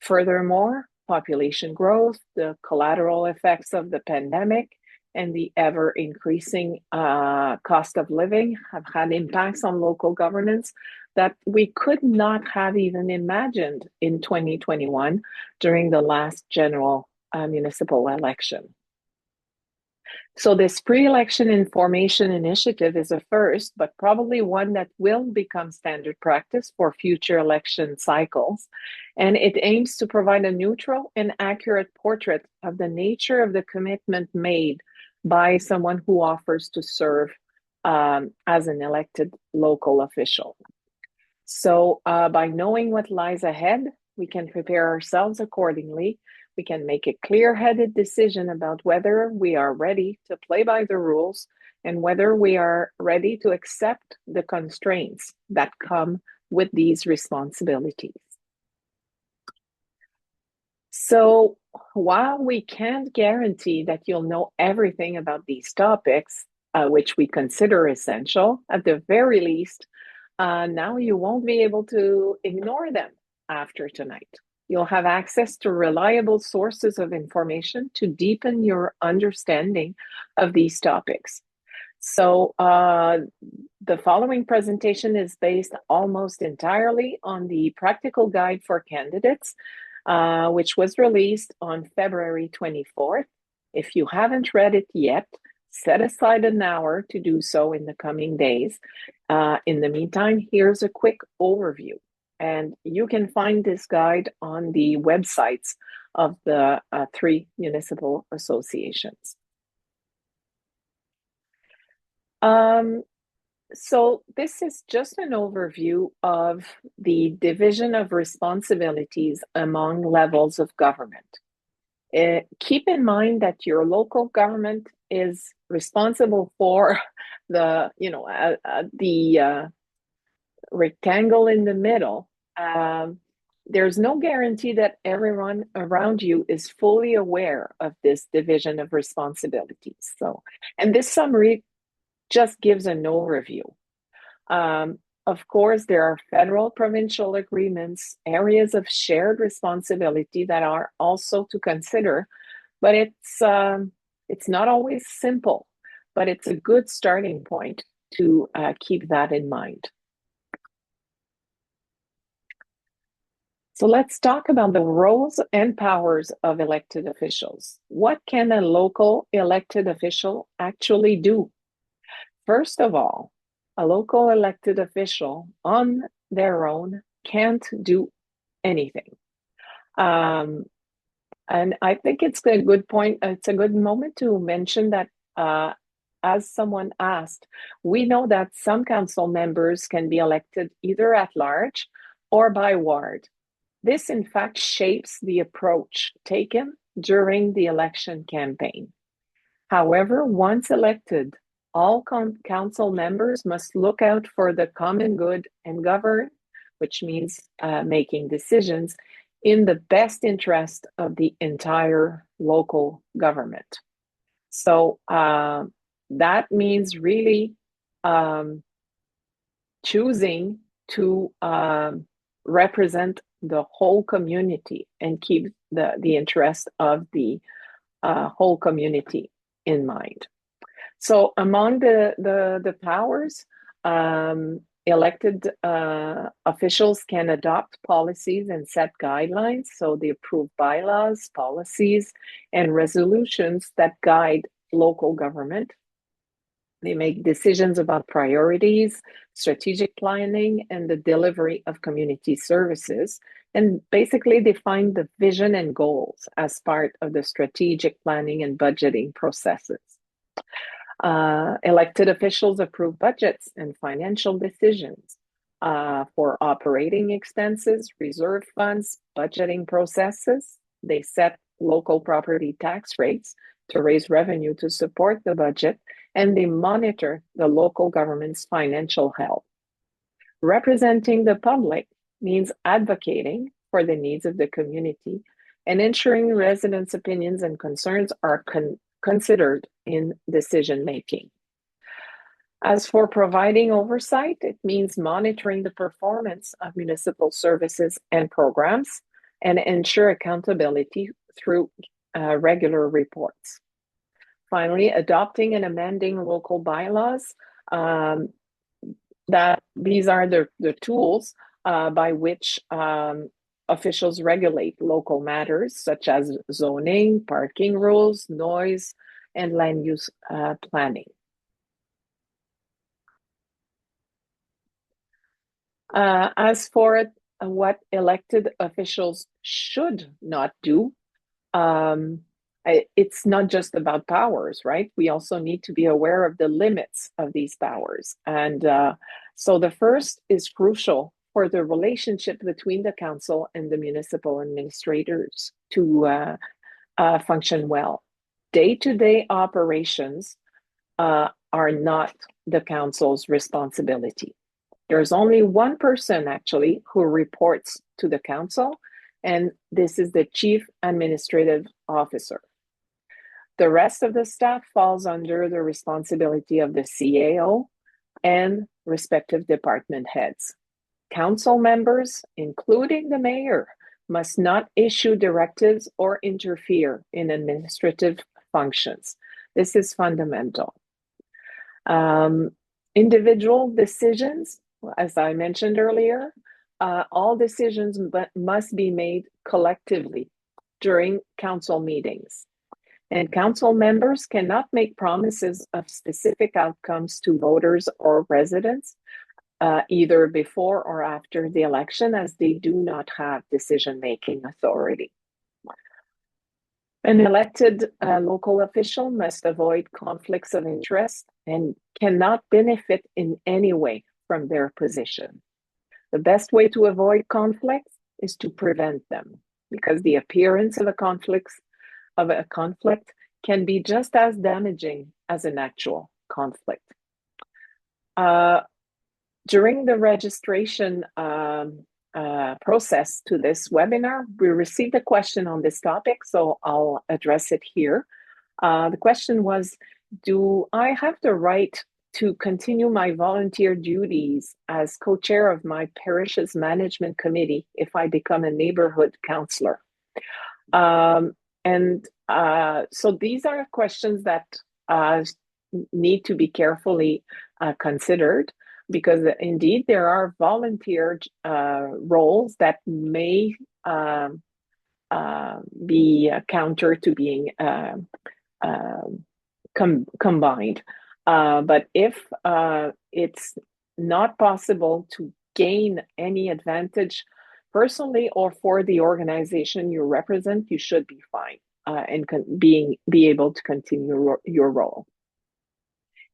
Furthermore, population growth, the collateral effects of the pandemic, and the ever-increasing cost of living have had impacts on local governance that we could not have even imagined in 2021 during the last general municipal election. So this pre-election information initiative is a first, but probably one that will become standard practice for future election cycles. And it aims to provide a neutral and accurate portrait of the nature of the commitment made by someone who offers to serve as an elected local official. So by knowing what lies ahead, we can prepare ourselves accordingly. We can make a clear-headed decision about whether we are ready to play by the rules and whether we are ready to accept the constraints that come with these responsibilities. So while we can't guarantee that you'll know everything about these topics, which we consider essential, at the very least, now you won't be able to ignore them after tonight. You'll have access to reliable sources of information to deepen your understanding of these topics. So the following presentation is based almost entirely on the Practical Guide for Candidates, which was released on February 24th. If you haven't read it yet, set aside an hour to do so in the coming days. In the meantime, here's a quick overview. And you can find this guide on the websites of the three municipal associations. So this is just an overview of the division of responsibilities among levels of government. Keep in mind that your local government is responsible for the, the rectangle in the middle. There's no guarantee that everyone around you is fully aware of this division of responsibilities. So, and this summary just gives an overview. Of course, there are federal, provincial agreements, areas of shared responsibility that are also to consider, but it's not always simple, but it's a good starting point to keep that in mind. So let's talk about the roles and powers of elected officials. What can a local elected official actually do? First of all, a local elected official on their own can't do anything. And I think it's a good point. It's a good moment to mention that as someone asked, we know that some council members can be elected either at large or by ward. This, in fact, shapes the approach taken during the election campaign. However, once elected, all council members must look out for the common good and govern, which means making decisions in the best interest of the entire local government. So that means really choosing to represent the whole community and keep the interest of the whole community in mind. So among the powers, elected officials can adopt policies and set guidelines. So they approve bylaws, policies, and resolutions that guide local government. They make decisions about priorities, strategic planning, and the delivery of community services. And basically define the vision and goals as part of the strategic planning and budgeting processes. Elected officials approve budgets and financial decisions for operating expenses, reserve funds, budgeting processes. They set local property tax rates to raise revenue to support the budget, and they monitor the local government's financial health. Representing the public means advocating for the needs of the community and ensuring residents' opinions and concerns are considered in decision making. As for providing oversight, it means monitoring the performance of municipal services and programs and ensure accountability through regular reports. Finally, adopting and amending local bylaws. That these are the tools by which officials regulate local matters such as zoning, parking rules, noise, and land use planning. As for what elected officials should not do, it's not just about powers, right? We also need to be aware of the limits of these powers. And so the first is crucial for the relationship between the council and the municipal administrators to function well. Day-to-day operations are not the council's responsibility. There's only one person actually who reports to the council, and this is the Chief Administrative Officer. The rest of the staff falls under the responsibility of the CAO and respective department heads. Council members, including the mayor, must not issue directives or interfere in administrative functions. This is fundamental. Individual decisions, as I mentioned earlier, all decisions must be made collectively during council meetings. And council members cannot make promises of specific outcomes to voters or residents, either before or after the election, as they do not have decision-making authority. An elected local official must avoid conflicts of interest and cannot benefit in any way from their position. The best way to avoid conflicts is to prevent them, because the appearance of a conflict can be just as damaging as an actual conflict. During the registration process to this webinar, we received a question on this topic, so I'll address it here. The question was, do I have the right to continue my volunteer duties as co-chair of my parish's management committee if I become a neighborhood councillor? So these are questions that need to be carefully considered, because indeed there are volunteer roles that may be counter to being combined. But if it's not possible to gain any advantage personally or for the organization you represent, you should be fine and be able to continue your role.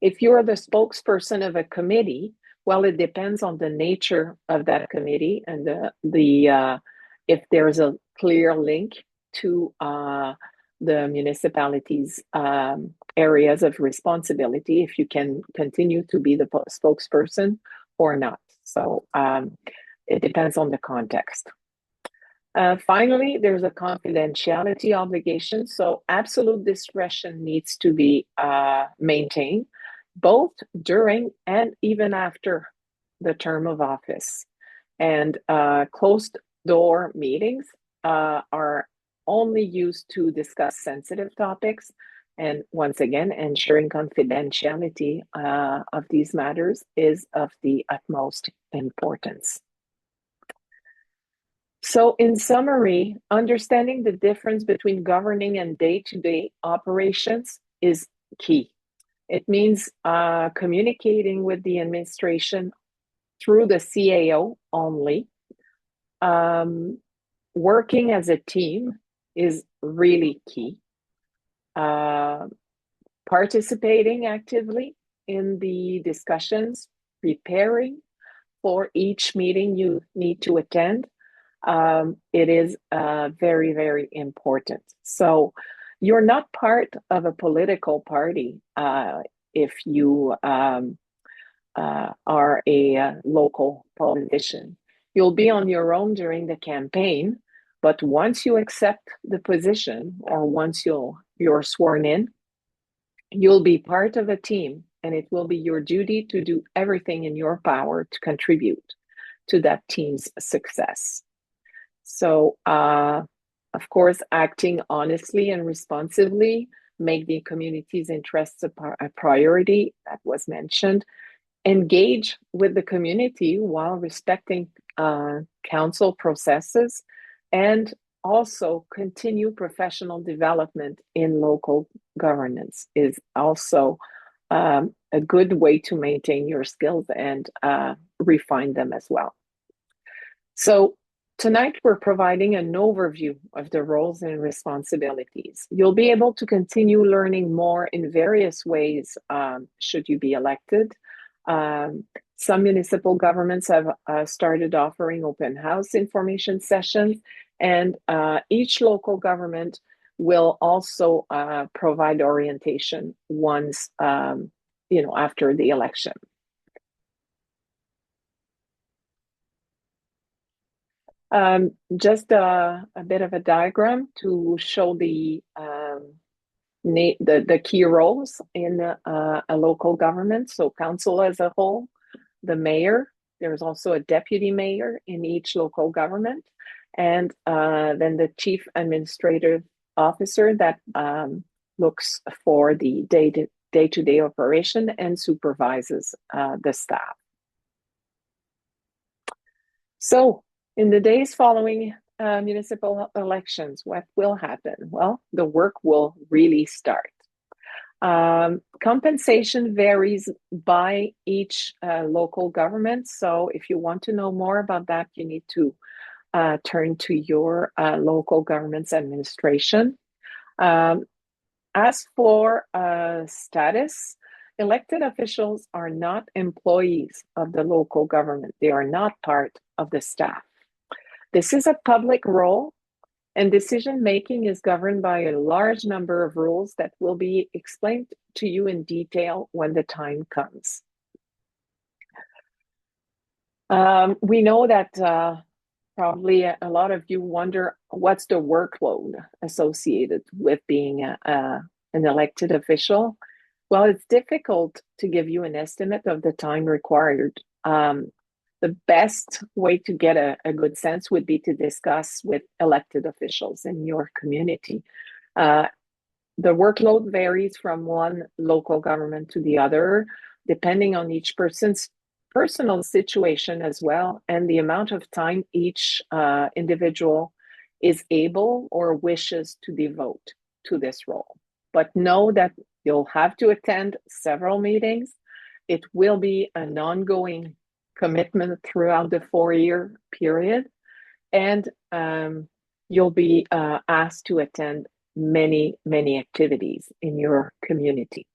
If you're the spokesperson of a committee, well, it depends on the nature of that committee and if there's a clear link to the municipality's areas of responsibility, if you can continue to be the spokesperson or not. So it depends on the context. Finally, there's a confidentiality obligation. So absolute discretion needs to be maintained both during and even after the term of office. And closed door meetings are only used to discuss sensitive topics. And once again, ensuring confidentiality of these matters is of the utmost importance. So in summary, understanding the difference between governing and day-to-day operations is key. It means communicating with the administration through the CAO only. Working as a team is really key. Participating actively in the discussions, preparing for each meeting you need to attend, it is very, very important. So you're not part of a political party if you are a local politician. You'll be on your own during the campaign, but once you accept the position or once you're sworn in, you'll be part of a team, and it will be your duty to do everything in your power to contribute to that team's success. So, of course, acting honestly and responsibly, make the community's interests a priority, that was mentioned. Engage with the community while respecting council processes, and also continue professional development in local governance is also a good way to maintain your skills and refine them as well. So tonight we're providing an overview of the roles and responsibilities. You'll be able to continue learning more in various ways should you be elected. Some municipal governments have started offering open house information sessions, and each local government will also provide orientation once, after the election. Just a bit of a diagram to show the key roles in a local government. So council as a whole, the mayor, there's also a deputy mayor in each local government, and then the chief administrative officer that looks for the day-to-day operation and supervises the staff. So in the days following municipal elections, what will happen? Well, the work will really start. Compensation varies by each local government. So if you want to know more about that, you need to turn to your local government's administration. As for status, elected officials are not employees of the local government. They are not part of the staff. This is a public role, and decision-making is governed by a large number of rules that will be explained to you in detail when the time comes. We know that probably a lot of you wonder what's the workload associated with being an elected official. Well, it's difficult to give you an estimate of the time required. The best way to get a good sense would be to discuss with elected officials in your community. The workload varies from one local government to the other, depending on each person's personal situation as well, and the amount of time each individual is able or wishes to devote to this role. But know that you'll have to attend several meetings. It will be an ongoing commitment throughout the 4-year period, and you'll be asked to attend many activities in your community.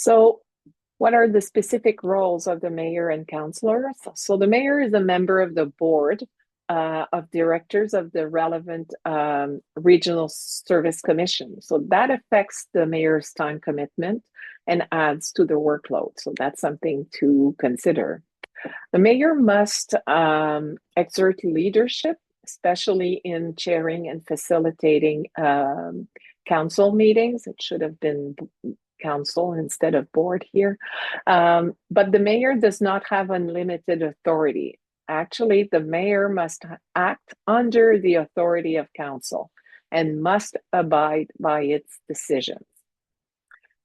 So what are the specific roles of the mayor and councillor? So the mayor is a member of the board of directors of the relevant regional service commission. So that affects the mayor's time commitment and adds to the workload. So that's something to consider. The mayor must exert leadership, especially in chairing and facilitating council meetings. It should have been council instead of board here. But the mayor does not have unlimited authority. Actually, the mayor must act under the authority of council and must abide by its decisions.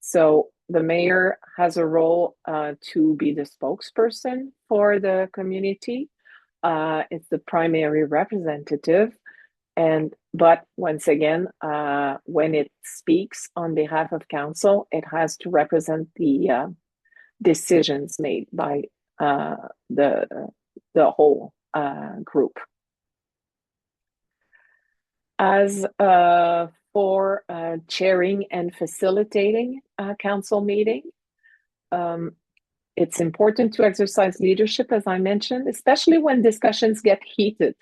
So the mayor has a role to be the spokesperson for the community. It's the primary representative. But once again, when it speaks on behalf of council, it has to represent the decisions made by the whole group. As for chairing and facilitating council meeting, it's important to exercise leadership, as I mentioned, especially when discussions get heated.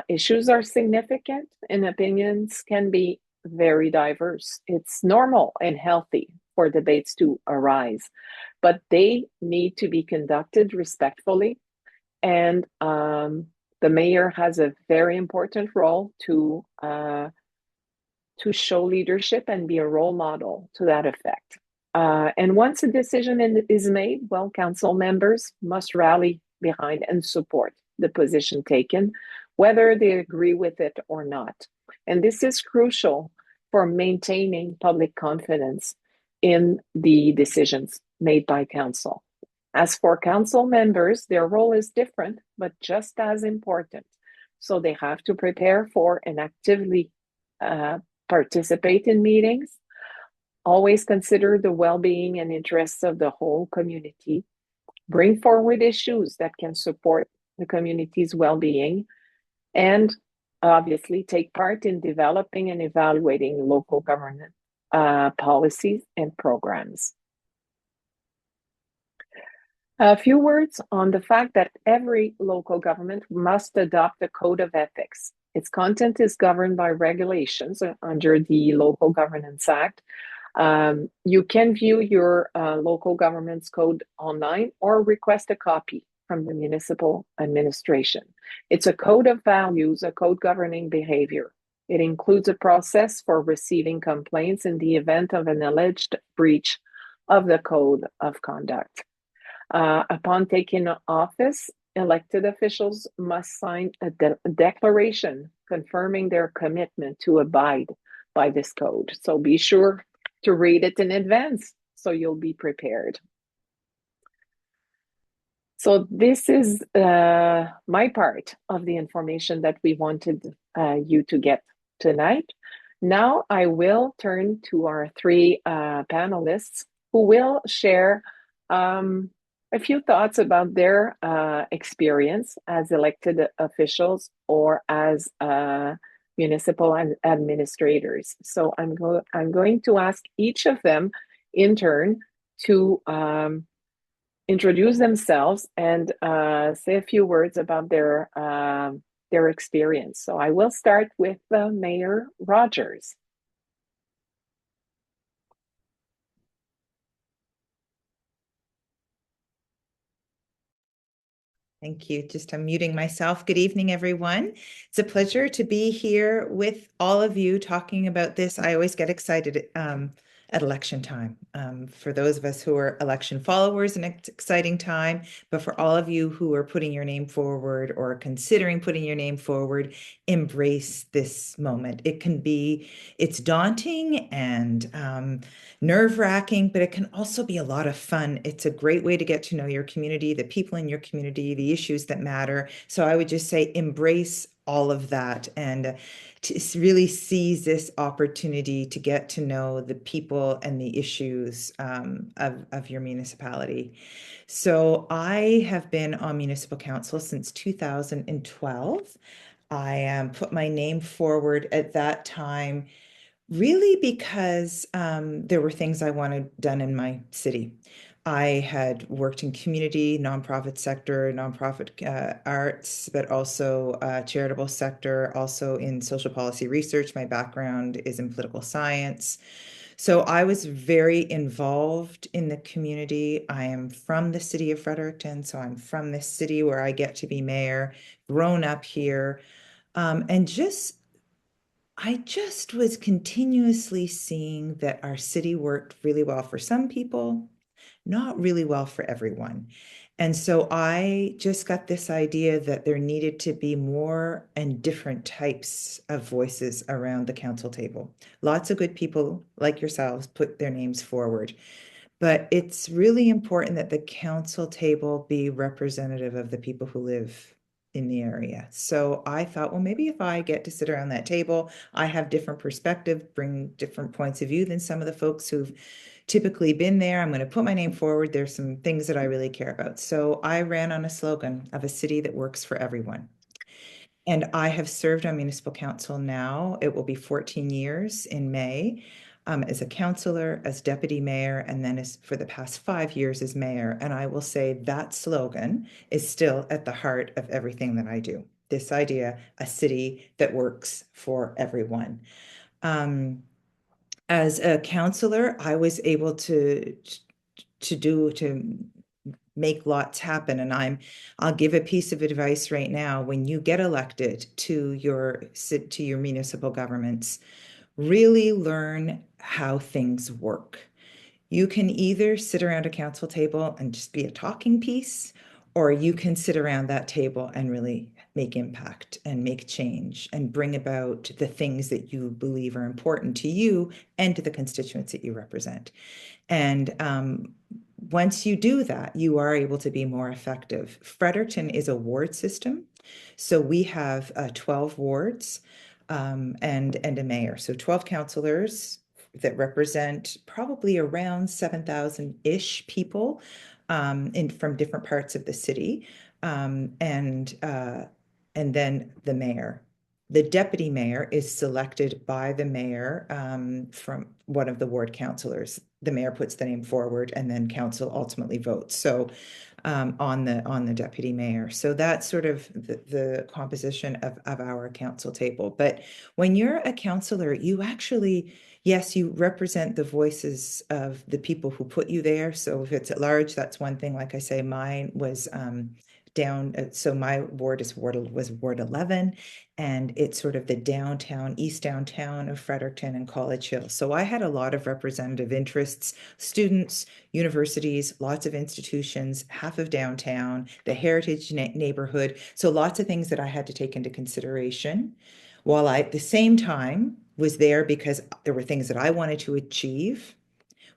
Issues are significant and opinions can be very diverse. It's normal and healthy for debates to arise, but they need to be conducted respectfully. And the mayor has a very important role to show leadership and be a role model to that effect. And once a decision is made, well, council members must rally behind and support the position taken, whether they agree with it or not. And this is crucial for maintaining public confidence in the decisions made by council. As for council members, their role is different, but just as important. So they have to prepare for and actively participate in meetings, always consider the well-being and interests of the whole community, bring forward issues that can support the community's well-being, and obviously take part in developing and evaluating local government policies and programs. A few words on the fact that every local government must adopt a code of ethics. Its content is governed by regulations under the Local Governance Act. You can view your local government's code online or request a copy from the municipal administration. It's a code of values, a code governing behavior. It includes a process for receiving complaints in the event of an alleged breach of the code of conduct. Upon taking office, elected officials must sign a declaration confirming their commitment to abide by this code. So be sure to read it in advance so you'll be prepared. So this is my part of the information that we wanted you to get tonight. Now I will turn to our three panelists who will share a few thoughts about their experience as elected officials or as municipal administrators. So I'm going to ask each of them in turn to introduce themselves and say a few words about their experience. So I will start with Mayor Rogers. Thank you. Just unmuting myself. Good evening, everyone. It's a pleasure to be here with all of you talking about this. I always get excited at election time. For those of us who are election followers, an exciting time, but for all of you who are putting your name forward or considering putting your name forward, embrace this moment. It's daunting and nerve-wracking, but it can also be a lot of fun. It's a great way to get to know your community, the people in your community, the issues that matter. So I would just say embrace all of that and to really seize this opportunity to get to know the people and the issues of your municipality. So I have been on municipal council since 2012. I put my name forward at that time Really, because there were things I wanted done in my city. I had worked in community, nonprofit sector, nonprofit arts, but also charitable sector, also in social policy research. My background is in political science. So I was very involved in the community. I am from the city of Fredericton, so I'm from this city where I get to be mayor, grown up here, and I just was continuously seeing that our city worked really well for some people, not really well for everyone. And so I just got this idea that there needed to be more and different types of voices around the council table. Lots of good people like yourselves put their names forward, but it's really important that the council table be representative of the people who live in the area. So I thought, well, maybe if I get to sit around that table, I have different perspective, bring different points of view than some of the folks who've typically been there. I'm going to put my name forward. There's some things that I really care about. So I ran on a slogan of a city that works for everyone. And I have served on municipal council now. It will be 14 years in May. As a councillor, as deputy mayor, and then as for the past 5 years as mayor. And I will say that slogan is still at the heart of everything that I do. This idea, a city that works for everyone. As a councillor, I was able to make lots happen. And I'll give a piece of advice right now. When you get elected to your municipal governments, really learn how things work. You can either sit around a council table and just be a talking piece, or you can sit around that table and really make impact and make change and bring about the things that you believe are important to you and to the constituents that you represent. And once you do that, you are able to be more effective. Fredericton is a ward system. So we have 12 wards and a mayor. So 12 councillors that represent probably around 7,000-ish people from different parts of the city. And then the mayor. The deputy mayor is selected by the mayor from one of the ward councillors. The mayor puts the name forward and then council ultimately votes. So on the deputy mayor. So that's sort of the composition of our council table. But when you're a councillor, you actually, yes, you represent the voices of the people who put you there. So if it's at large, that's one thing. Like I say, mine was down. So my ward was Ward 11, and it's sort of the east downtown of Fredericton and College Hill. So I had a lot of representative interests, students, universities, lots of institutions, half of downtown, the heritage neighborhood. So lots of things that I had to take into consideration, while I at the same time was there because there were things that I wanted to achieve.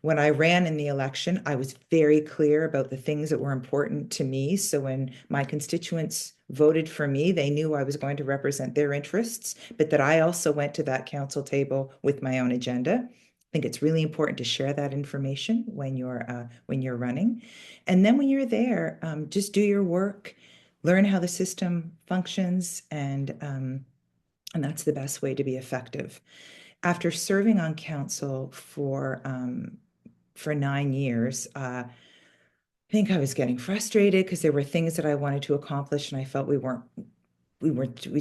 When I ran in the election, I was very clear about the things that were important to me. So when my constituents voted for me, they knew I was going to represent their interests, but that I also went to that council table with my own agenda. I think it's really important to share that information when you're running. And then when you're there, just do your work, learn how the system functions, and that's the best way to be effective. After serving on council for 9 years, I think I was getting frustrated because there were things that I wanted to accomplish, and I felt we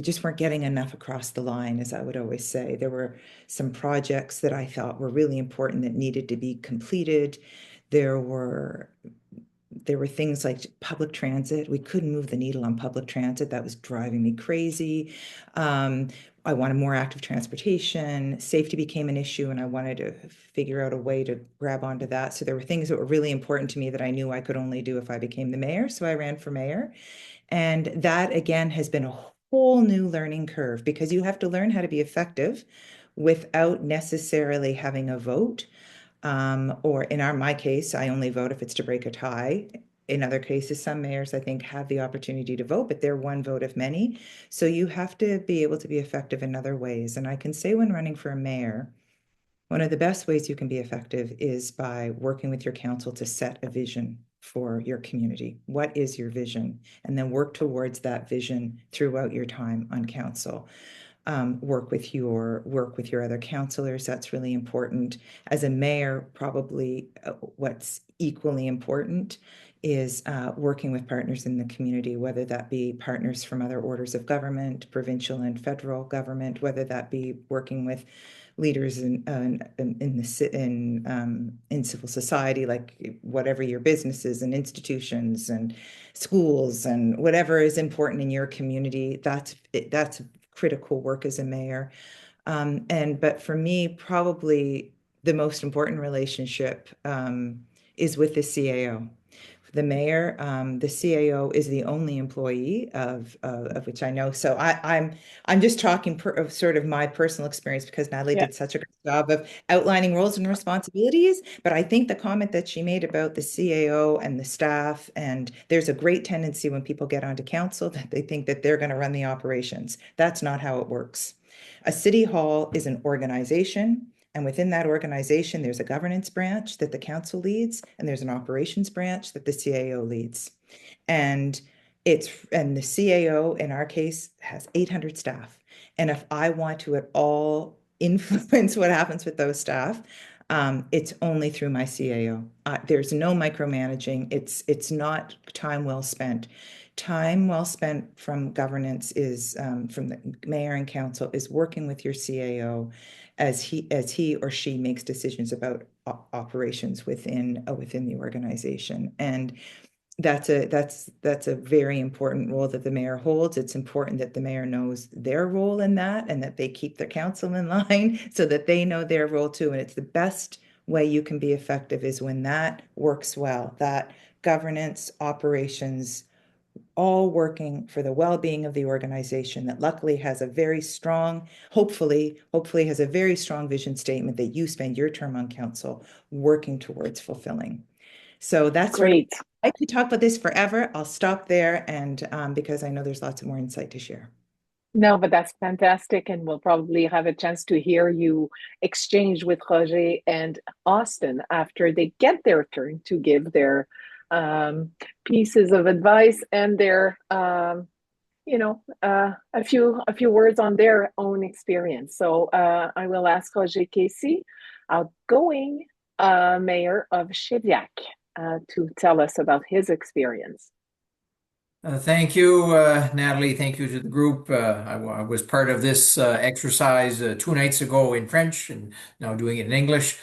just weren't getting enough across the line, as I would always say. There were some projects that I thought were really important that needed to be completed. There were things like public transit. We couldn't move the needle on public transit. That was driving me crazy. I wanted more active transportation. Safety became an issue, and I wanted to figure out a way to grab onto that. So there were things that were really important to me that I knew I could only do if I became the mayor. So I ran for mayor. And that, again, has been a whole new learning curve, because you have to learn how to be effective without necessarily having a vote. Or in my case, I only vote if it's to break a tie. In other cases, some mayors, I think, have the opportunity to vote, but they're one vote of many. So you have to be able to be effective in other ways. And I can say, when running for a mayor, one of the best ways you can be effective is by working with your council to set a vision for your community. What is your vision? And then work towards that vision throughout your time on council. work with your other councillors. That's really important. As a mayor, probably what's equally important is working with partners in the community, whether that be partners from other orders of government, provincial and federal government, whether that be working with leaders in civil society, like whatever your businesses and institutions and schools and whatever is important in your community. That's critical work as a mayor. But for me, probably the most important relationship is with the CAO. The mayor, the CAO is the only employee of which I know. So I'm just talking of sort of my personal experience, because Natalie did such a good job of outlining roles and responsibilities. But I think the comment that she made about the CAO and the staff, and there's a great tendency when people get onto council that they think that they're going to run the operations. That's not how it works. A city hall is an organization. And within that organization, there's a governance branch that the council leads, and there's an operations branch that the CAO leads. And the CAO, in our case, has 800 staff. And if I want to at all influence what happens with those staff, it's only through my CAO. There's no micromanaging. It's not time well spent. Time well spent from governance is from the mayor and council is working with your CAO as he or she makes decisions about operations within the organization. And that's a very important role that the mayor holds. It's important that the mayor knows their role in that, and that they keep their council in line so that they know their role too. And it's the best way you can be effective is when that works well, that governance, operations, all working for the well-being of the organization, that luckily has a very strong, hopefully has a very strong vision statement that you spend your term on council working towards fulfilling. So that's great. I could talk about this forever. I'll stop there, and because I know there's lots of more insight to share. No, but that's fantastic. And we'll probably have a chance to hear you exchange with Roger and Austin after they get their turn to give their pieces of advice and their, a few words on their own experience. So I will ask Roger Casey, outgoing mayor of Shediac, to tell us about his experience. Thank you, Natalie. Thank you to the group. I was part of this exercise 2 nights ago in French, and now doing it in English.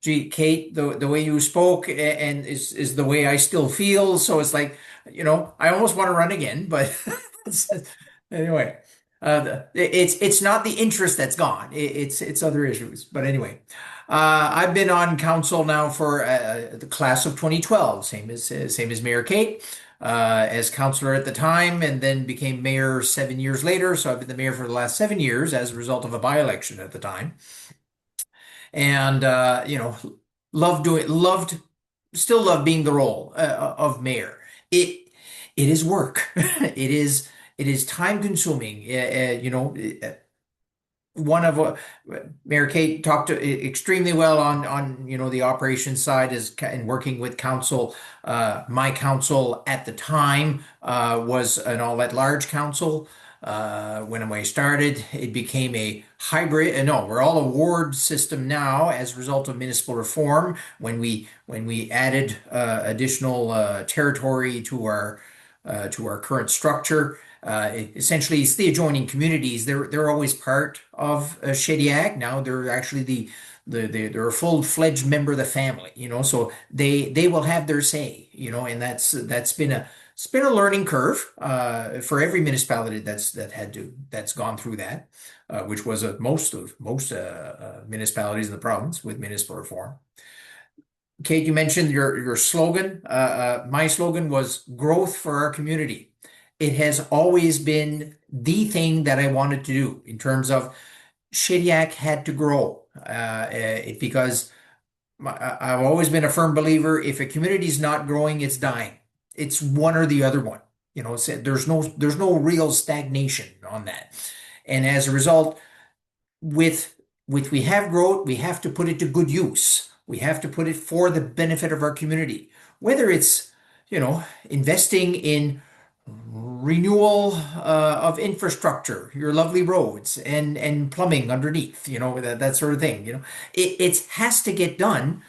Gee, Kate, the way you spoke and is the way I still feel. So it's like, I almost want to run again, but anyway, it's not the interest that's gone. It's other issues. But anyway, I've been on council now for the class of 2012, same as Mayor Kate. As councillor at the time, and then became mayor 7 years later. So I've been the mayor for the last 7 years as a result of a by-election at the time. And, still love being the role of mayor. It is work. It is time consuming. Mayor Kate talked extremely well on the operations side and working with council. My council at the time was an all-at-large council. When I started, it became a hybrid. No, we're all a ward system now as a result of municipal reform. When we added additional territory to our current structure. Essentially, it's the adjoining communities. They're always part of Shediac. Now they're actually they're a full-fledged member of the family. So they will have their say. And that's been a learning curve for every municipality that's gone through that, which was most municipalities in the province with municipal reform. Kate, you mentioned your slogan. My slogan was growth for our community. It has always been the thing that I wanted to do in terms of Shediac had to grow because I've always been a firm believer, if a community is not growing, it's dying. It's one or the other one. There's no real stagnation on that. And as a result, with we have growth, we have to put it to good use. We have to put it for the benefit of our community, whether it's investing in renewal of infrastructure, your lovely roads and plumbing underneath, that sort of thing. It has to get done.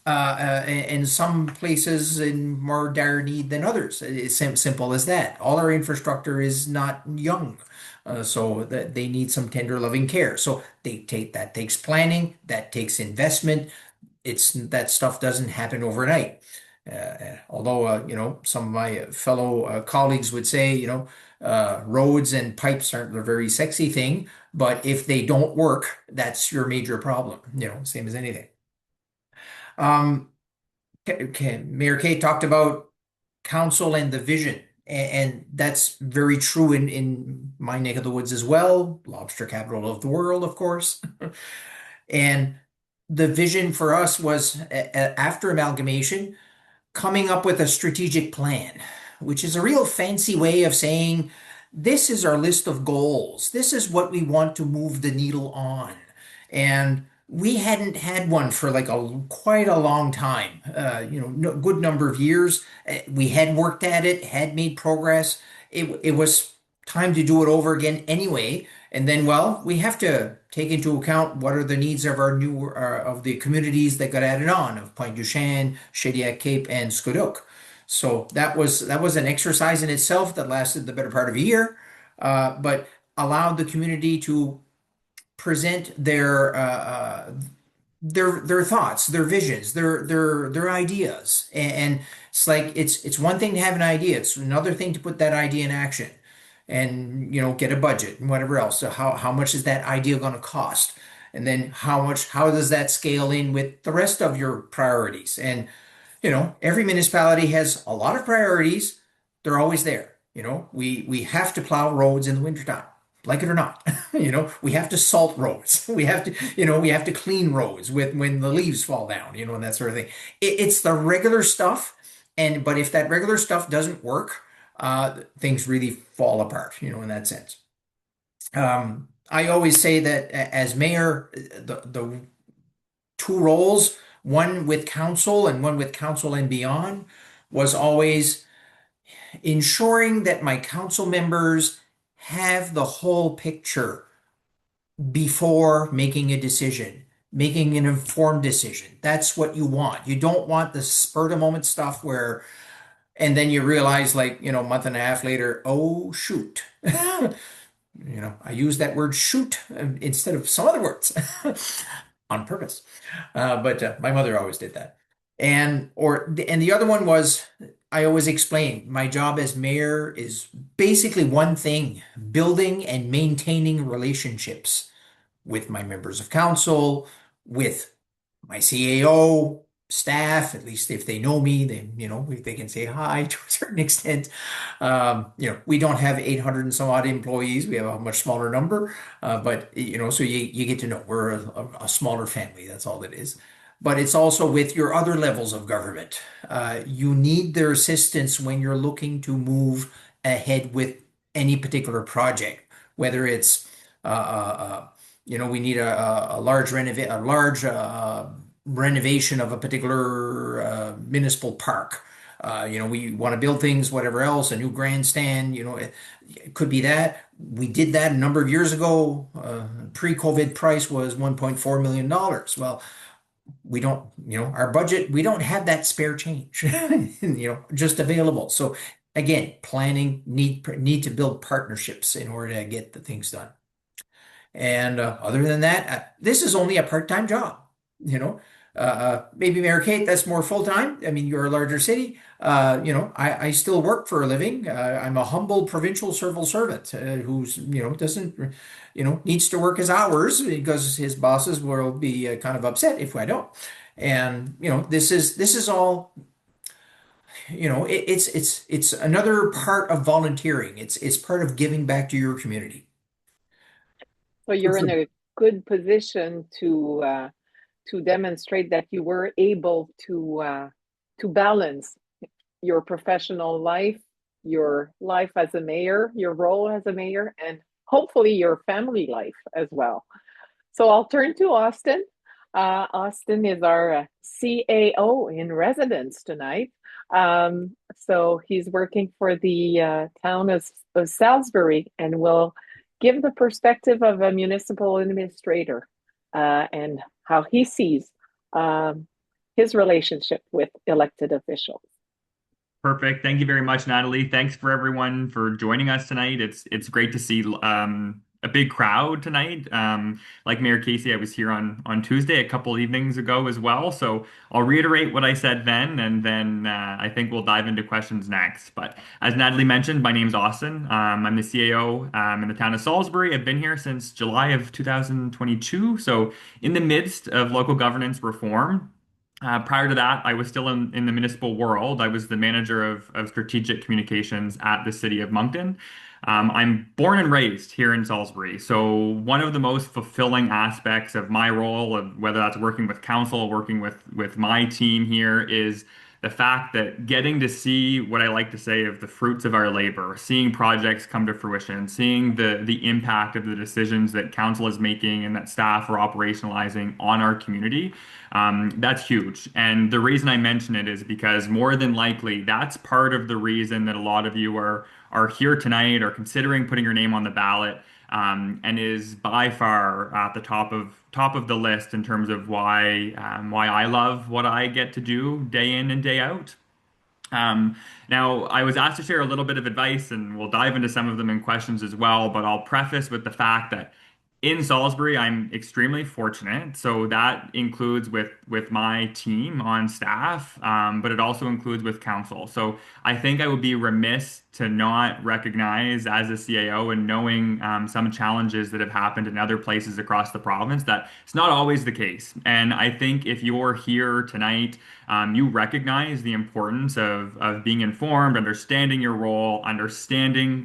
In some places in more dire need than others. It's simple as that. All our infrastructure is not young, so that they need some tender, loving care. So that takes planning, that takes investment. That stuff doesn't happen overnight. Although some of my fellow colleagues would say roads and pipes aren't a very sexy thing, but if they don't work, that's your major problem. Same as anything. Mayor Kate talked about council and the vision, and that's very true in my neck of the woods as well. Lobster capital of the world, of course. And the vision for us was after amalgamation, coming up with a strategic plan, which is a real fancy way of saying this is our list of goals. This is what we want to move the needle on. And we hadn't had one for like quite a long time, good number of years. We had worked at it, had made progress. It was time to do it over again anyway. And then, well, we have to take into account what are the needs of our of the communities that got added on of Pointe du Chien, Shediac Cape, and Scoudouc. So that was an exercise in itself that lasted the better part of a year, but allowed the community to present their thoughts, their visions, their ideas, and it's like it's one thing to have an idea; it's another thing to put that idea in action, and get a budget and whatever else. So how much is that idea going to cost, and then how does that scale in with the rest of your priorities? And every municipality has a lot of priorities. They're always there. We have to plow roads in the wintertime. Like it or not, we have to salt roads. We have to clean roads when the leaves fall down, and that sort of thing. It's the regular stuff, but if that regular stuff doesn't work, things really fall apart, in that sense. I always say that as mayor, the two roles, one with council and one with council and beyond, was always ensuring that my council members have the whole picture before making a decision, making an informed decision. That's what you want. You don't want the spur of the moment stuff and then you realize a month and a half later, oh, shoot. I use that word shoot instead of some other words on purpose. But my mother always did that. And the other one was, I always explain, my job as mayor is basically one thing: building and maintaining relationships with my members of council, with my CAO, staff, at least if they know me, they can say hi to a certain extent. We don't have 800 and some odd employees. We have a much smaller number, but so you get to know we're a smaller family. That's all it is. But it's also with your other levels of government. You need their assistance when you're looking to move ahead with any particular project, whether it's we need a large renovation of a particular municipal park. We want to build things, whatever else, a new grandstand, it could be that. We did that a number of years ago. Pre-COVID price was $1.4 million. Well, we don't, our budget, we don't have that spare change, just available. So again, planning, need to build partnerships in order to get the things done. And other than that, this is only a part-time job, maybe Mayor Kate, that's more full-time. I mean, you're a larger city. I still work for a living. I'm a humble provincial civil servant who's, doesn't, needs to work his hours because his bosses will be kind of upset if I don't. And, this is all, it's another part of volunteering. It's part of giving back to your community. So you're in a good position to demonstrate that you were able to balance your professional life, your life as a mayor, your role as a mayor, and hopefully your family life as well. So I'll turn to Austin. Austin is our CAO in residence tonight. So he's working for the town of Salisbury and will give the perspective of a municipal administrator and how he sees um, his relationship with elected officials. Perfect. Thank you very much, Natalie. Thanks for everyone for joining us tonight. It's great to see a big crowd tonight. Like Mayor Casey, I was here on Tuesday a couple evenings ago as well. So I'll reiterate what I said then, and then I think we'll dive into questions next. But as Natalie mentioned, my name's Austin. I'm the CAO in the town of Salisbury. I've been here since July of 2022. So in the midst of local governance reform. Prior to that, I was still in the municipal world. I was the manager of strategic communications at the city of Moncton. I'm born and raised here in Salisbury. So one of the most fulfilling aspects of my role, of whether that's working with council, working with my team here, is the fact that getting to see what I like to say of the fruits of our labor, seeing projects come to fruition, seeing the impact of the decisions that council is making and that staff are operationalizing on our community. That's huge. And the reason I mention it is because more than likely, that's part of the reason that a lot of you are here tonight or considering putting your name on the ballot, and is by far at the top of the list in terms of why I love what I get to do day in and day out. Now, I was asked to share a little bit of advice, and we'll dive into some of them in questions as well, but I'll preface with the fact that in Salisbury, I'm extremely fortunate. So that includes with my team on staff, but it also includes with council. So I think I would be remiss to not recognize as a CAO and knowing some challenges that have happened in other places across the province that it's not always the case. And I think if you're here tonight, you recognize the importance of being informed, understanding your role, understanding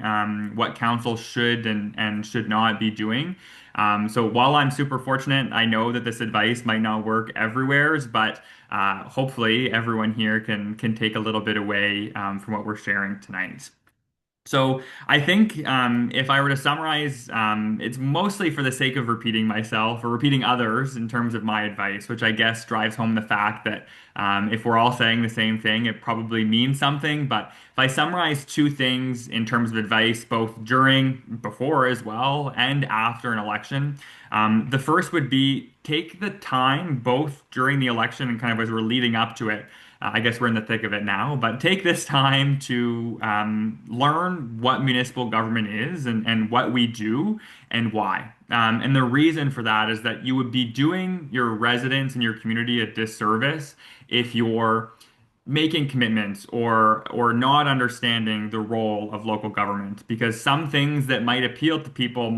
what council should and should not be doing. So while I'm super fortunate, I know that this advice might not work everywhere, but hopefully everyone here can take a little bit away from what we're sharing tonight. So I think if I were to summarize, it's mostly for the sake of repeating myself or repeating others in terms of my advice, which I guess drives home the fact that if we're all saying the same thing, it probably means something. But if I summarize two things in terms of advice, both during, before as well, and after an election, the first would be take the time both during the election and kind of as we're leading up to it. I guess we're in the thick of it now, but take this time to learn what municipal government is and what we do and why. And the reason for that is that you would be doing your residents and your community a disservice if you're making commitments or not understanding the role of local government because some things that might appeal to people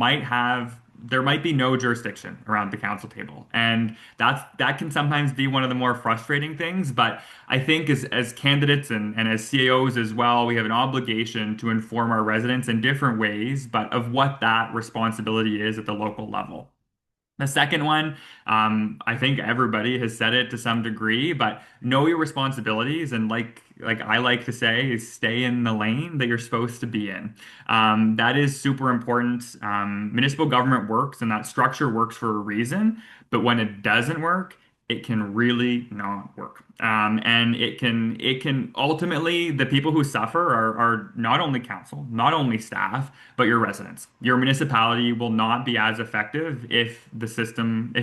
there might be no jurisdiction around the council table. And that can sometimes be one of the more frustrating things. But I think as candidates and as CAOs as well, we have an obligation to inform our residents in different ways, but of what that responsibility is at the local level. The second one, I think everybody has said it to some degree, but know your responsibilities and like I like to say, is stay in the lane that you're supposed to be in. That is super important. Municipal government works and that structure works for a reason, but when it doesn't work, it can really not work. And it can ultimately, the people who suffer are not only council, not only staff, but your residents. Your municipality will not be as effective if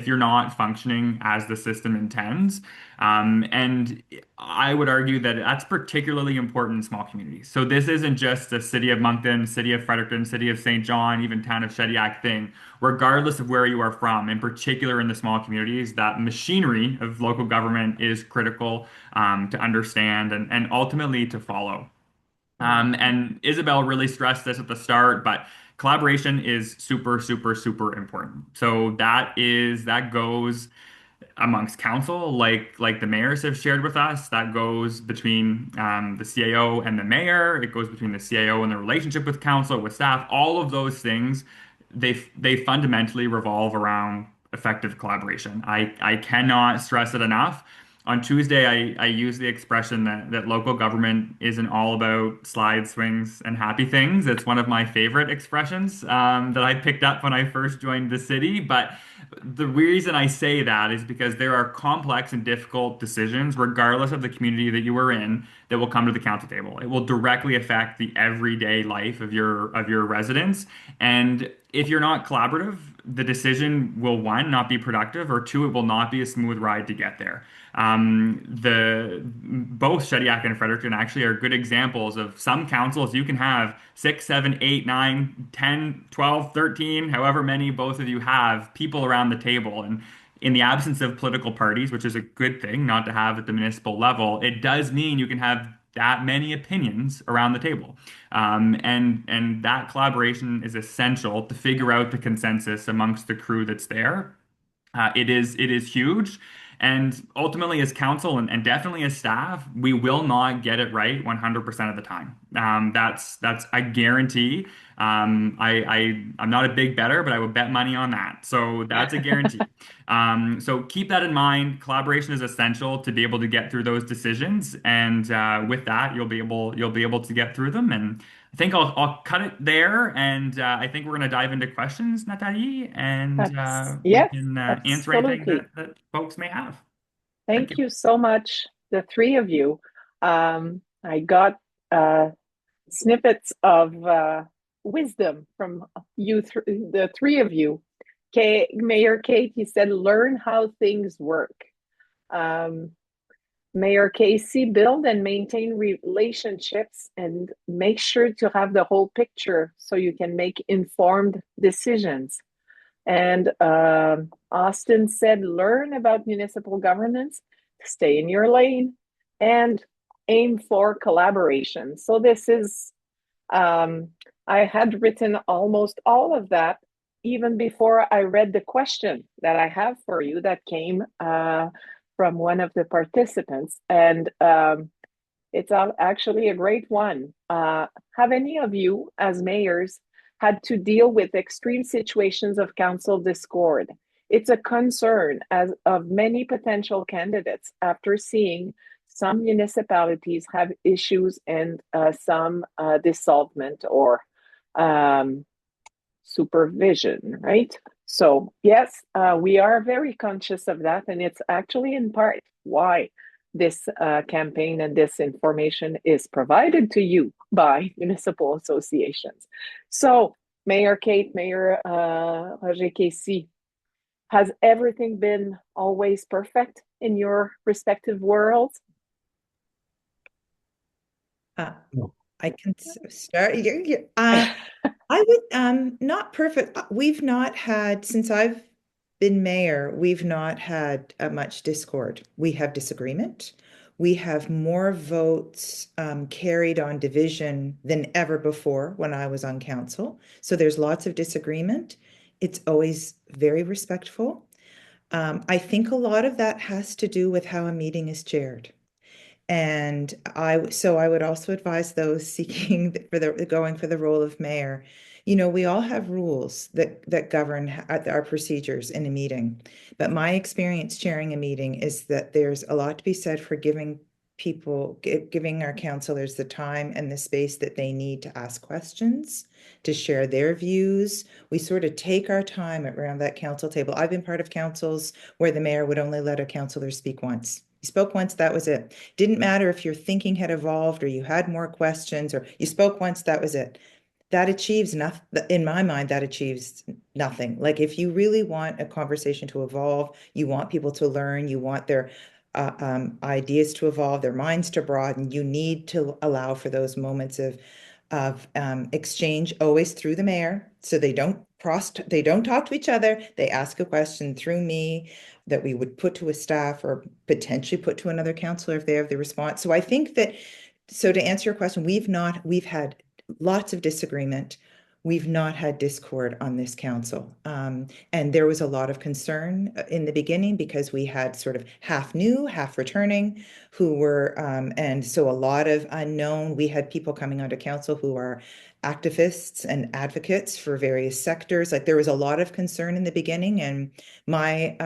you're not functioning as the system intends. And I would argue that that's particularly important in small communities. So this isn't just the city of Moncton, city of Fredericton, city of St. John, even town of Shediac thing. Regardless of where you are from, in particular in the small communities, that machinery of local government is critical to understand and ultimately to follow. And Isabel really stressed this at the start, but collaboration is super, super, super important. So that goes amongst council, like the mayors have shared with us. That goes between the CAO and the mayor. It goes between the CAO and the relationship with council, with staff. All of those things, they fundamentally revolve around effective collaboration. I cannot stress it enough. On Tuesday, I used the expression that local government isn't all about slide swings and happy things. It's one of my favorite expressions that I picked up when I first joined the city. But the reason I say that is because there are complex and difficult decisions, regardless of the community that you are in, that will come to the council table. It will directly affect the everyday life of your residents. And if you're not collaborative, the decision will, one, not be productive, or two, it will not be a smooth ride to get there. The both Shediac and Fredericton actually are good examples of some councils you can have 6, 7, 8, 9, 10, 12, 13, however many both of you have people around the table. And in the absence of political parties, which is a good thing not to have at the municipal level, it does mean you can have that many opinions around the table. And that collaboration is essential to figure out the consensus amongst the crew that's there. It is huge. And ultimately, as council and definitely as staff, we will not get it right 100% of the time. That's a guarantee. I'm not a big bettor, but I would bet money on that. So that's a guarantee. So keep that in mind. Collaboration is essential to be able to get through those decisions, and with that, you'll be able to get through them. And I think I'll cut it there, and I think we're going to dive into questions, Nathalie, and we Yes, can answer anything absolutely. that folks may have. Thank Thank you. you so much, the three of you. I got snippets of wisdom from the three of you. Mayor Kate, you said, learn how things work. Mayor Casey, build and maintain relationships and make sure to have the whole picture so you can make informed decisions. And Austin said, learn about municipal governance, stay in your lane, and aim for collaboration. So this is, I had written almost all of that even before I read the question that I have for you that came from one of the participants. And it's actually a great one. Have any of you, as mayors, had to deal with extreme situations of council discord? It's a concern as of many potential candidates after seeing some municipalities have issues and some dissolvement or supervision, right? So yes, we are very conscious of that, and it's actually in part why this campaign and this information is provided to you by municipal associations. So, Mayor Kate, Mayor Roger Casey, has everything been always perfect in your respective worlds? I can start. I would not perfect. We've not had, since I've been mayor, we've not had much discord. We have disagreement. We have more votes carried on division than ever before when I was on council. So there's lots of disagreement. It's always very respectful. I think a lot of that has to do with how a meeting is chaired. And so I would also advise those seeking going for the role of mayor. We all have rules that govern our procedures in a meeting. But my experience chairing a meeting is that there's a lot to be said for giving our councilors the time and the space that they need to ask questions, to share their views. We sort of take our time around that council table. I've been part of councils where the mayor would only let a councilor speak once. You spoke once, that was it. Didn't matter if your thinking had evolved or you had more questions, or you spoke once, that was it. That achieves nothing. In my mind, that achieves nothing. Like, if you really want a conversation to evolve, you want people to learn, you want their ideas to evolve, their minds to broaden, you need to allow for those moments of exchange, always through the mayor. So they don't talk to each other. They ask a question through me that we would put to a staff or potentially put to another councilor if they have the response. So I think that, so to answer your question, we've had lots of disagreement. We've not had discord on this council. And there was a lot of concern in the beginning because we had sort of half new, half returning who were, and so a lot of unknown. We had people coming onto council who are activists and advocates for various sectors. Like, there was a lot of concern in the beginning, and I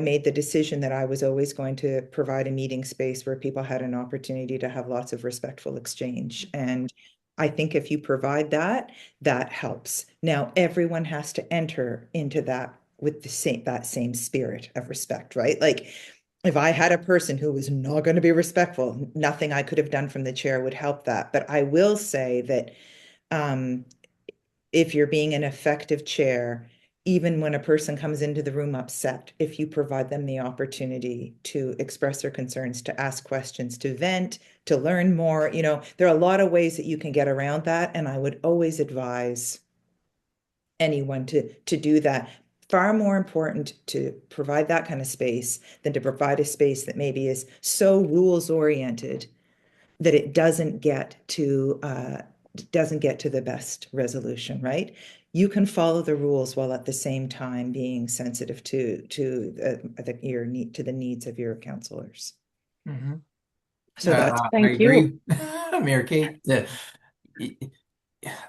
made the decision that I was always going to provide a meeting space where people had an opportunity to have lots of respectful exchange. And I think if you provide that, that helps. Now, everyone has to enter into that with that same spirit of respect, right? Like, if I had a person who was not going to be respectful, nothing I could have done from the chair would help that. But I will say that um, if you're being an effective chair, even when a person comes into the room upset, if you provide them the opportunity to express their concerns, to ask questions, to vent, to learn more, there are a lot of ways that you can get around that. And I would always advise anyone to do that. Far more important to provide that kind of space than to provide a space that maybe is so rules oriented that it doesn't get to the best resolution, right? You can follow the rules while at the same time being sensitive to the needs of your counselors. Mhm. So that's I Thank you. agree, Mary Kate.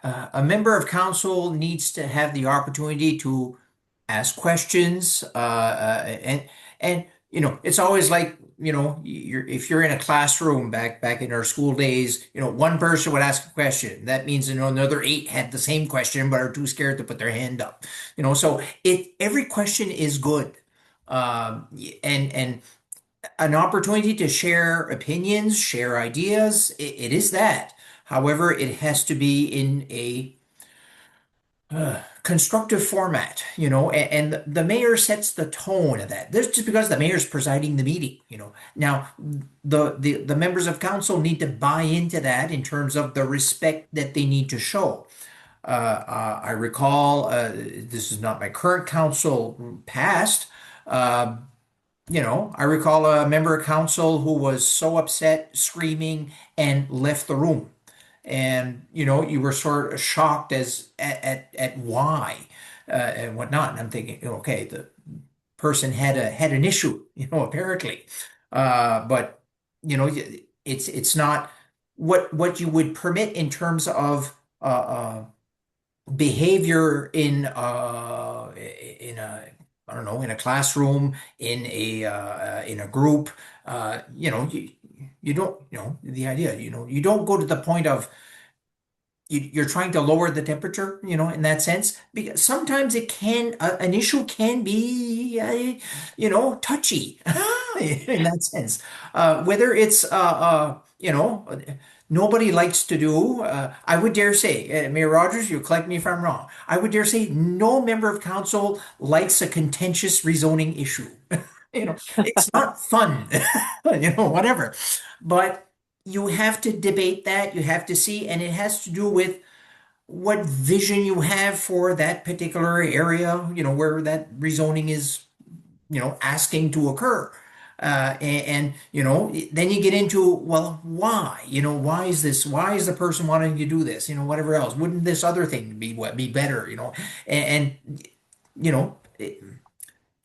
A member of council needs to have the opportunity to ask questions, and it's always like if you're in a classroom back in our school days, one person would ask a question. That means another 8 had the same question but are too scared to put their hand up. So every question is good, and an opportunity to share opinions, share ideas. It is that. However, it has to be in a constructive format, and the mayor sets the tone of that. This just because the mayor's presiding the meeting, Now, the members of council need to buy into that in terms of the respect that they need to show. I recall, this is not my current council past, I recall a member of council who was so upset, screaming, and left the room. And you were sort of shocked at why and whatnot. And I'm thinking, okay, the person had an issue, apparently. But it's not what you would permit in terms of behavior in a I don't know, in a classroom, in a group. You don't, the idea, you don't go to the point of you're trying to lower the temperature, in that sense, because sometimes an issue can be, touchy in that sense. Whether it's, nobody likes to do, I would dare say, Mayor Rogers, you correct me if I'm wrong. I would dare say no member of council likes a contentious rezoning issue. It's not fun, whatever. But you have to debate that, you have to see, and it has to do with what vision you have for that particular area, where that rezoning is, asking to occur. Then you get into, well, why? Why is this? Why is the person wanting to do this? Whatever else. Wouldn't this other thing be better? And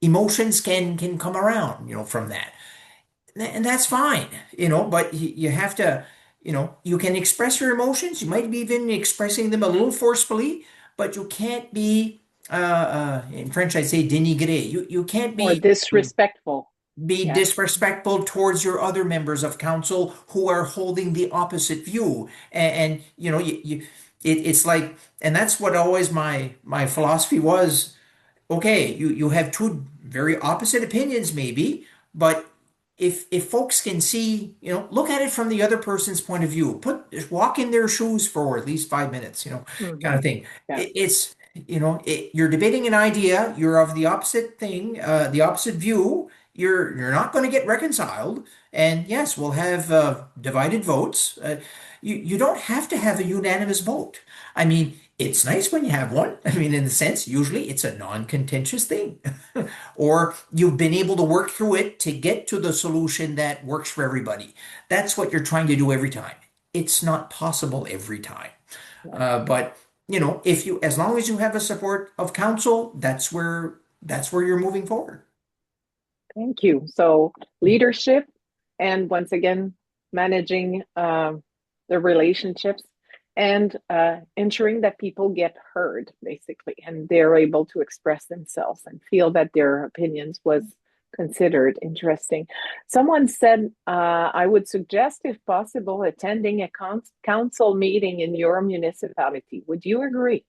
emotions can come around, from that. And that's fine, but you have to, you can express your emotions. You might be even expressing them a little forcefully, but you can't be, in French, I'd say dénigré. You can't Or disrespectful. be Yeah. disrespectful towards your other members of council who are holding the opposite view. And it's like, and that's what always my philosophy was. Okay, you have two very opposite opinions maybe, but if folks can see, look at it from the other person's point of view, walk in their shoes for at least 5 minutes, kind of thing. Yeah. You're debating an idea, you're of the opposite thing, the opposite view. You're not going to get reconciled, and yes, we'll have divided votes. You don't have to have a unanimous vote. I mean, it's nice when you have one. I mean, in the sense, usually it's a non-contentious thing. Or you've been able to work through it to get to the solution that works for everybody. That's what you're trying to do every time. It's not possible every time. But as long as you have the support of council, that's where you're moving forward. Thank you. So leadership, and once again, managing the relationships, and ensuring that people get heard, basically, and they're able to express themselves and feel that their opinions was considered. Interesting. Someone said, I would suggest, if possible, attending a council meeting in your municipality. Would you agree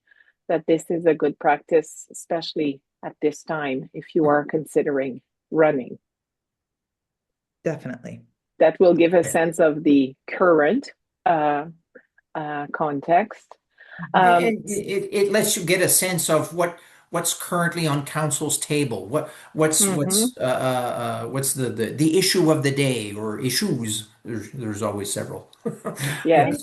that this is a good practice, especially at this time, if you are considering running? definitely. That will give a sense of the current context. And it lets you get a sense of what's currently on council's table. Mhm. What's the issue of the day or issues? There's always several. Yeah. Yes.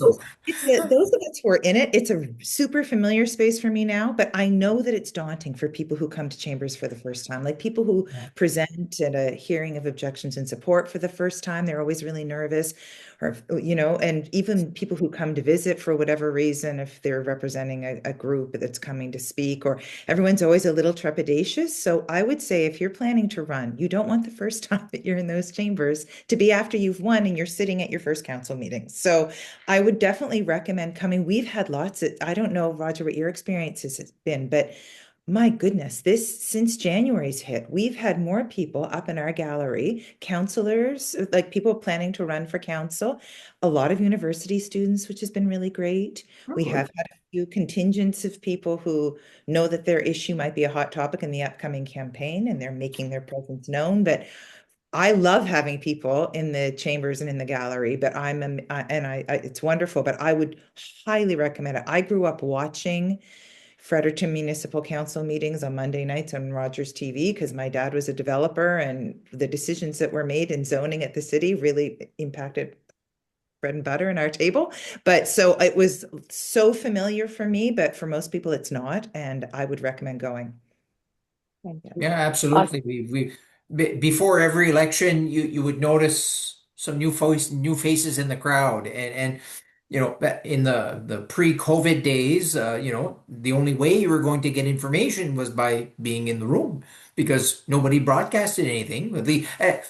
And those of us who are in it, it's a super familiar space for me now, but I know that it's daunting for people who come to chambers for the first time. Like people who present at a hearing of objections and support for the first time, they're always really nervous. Or, and even people who come to visit for whatever reason, if they're representing a group that's coming to speak, or everyone's always a little trepidatious. So I would say if you're planning to run, you don't want the first time that you're in those chambers to be after you've won and you're sitting at your first council meeting. So I would definitely recommend coming. We've had lots of, I don't know, Roger, what your experience has been, but my goodness, this since January's hit, we've had more people up in our gallery, counselors, like people planning to run for council, a lot of university students, which has been really great. We have had a few contingents of people who know that their issue might be a hot topic in the upcoming campaign and they're making their presence known. But I love having people in the chambers and in the gallery, but it's wonderful, but I would highly recommend it. I grew up watching Fredericton Municipal Council meetings on Monday nights on Rogers TV because my dad was a developer and the decisions that were made in zoning at the city really impacted bread and butter in our table. But so it was so familiar for me, but for most people it's not, and I would recommend going. Thank you. Yeah, absolutely. Before every election, you would notice some new faces in the crowd, and in the pre-COVID days, the only way you were going to get information was by being in the room because nobody broadcasted anything.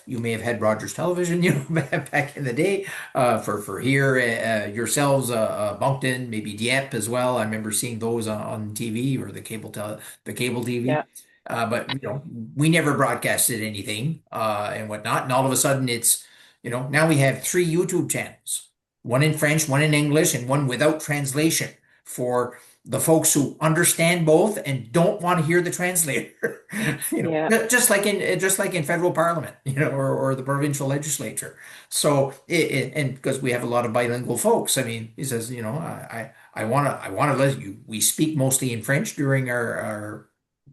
You may have had Rogers Television, back in the day, for here, yourselves, Moncton, maybe Dieppe as well. I remember seeing those on TV or the cable TV. Yeah. But we never broadcasted anything and whatnot. And all of a sudden, it's now we have three YouTube channels, one in French, one in English, and one without translation for the folks who understand both and don't want to hear the translator. Yeah. Just like in federal parliament, or the provincial legislature. So and because we have a lot of bilingual folks, I mean, he says, I want to let you. We speak mostly in French during our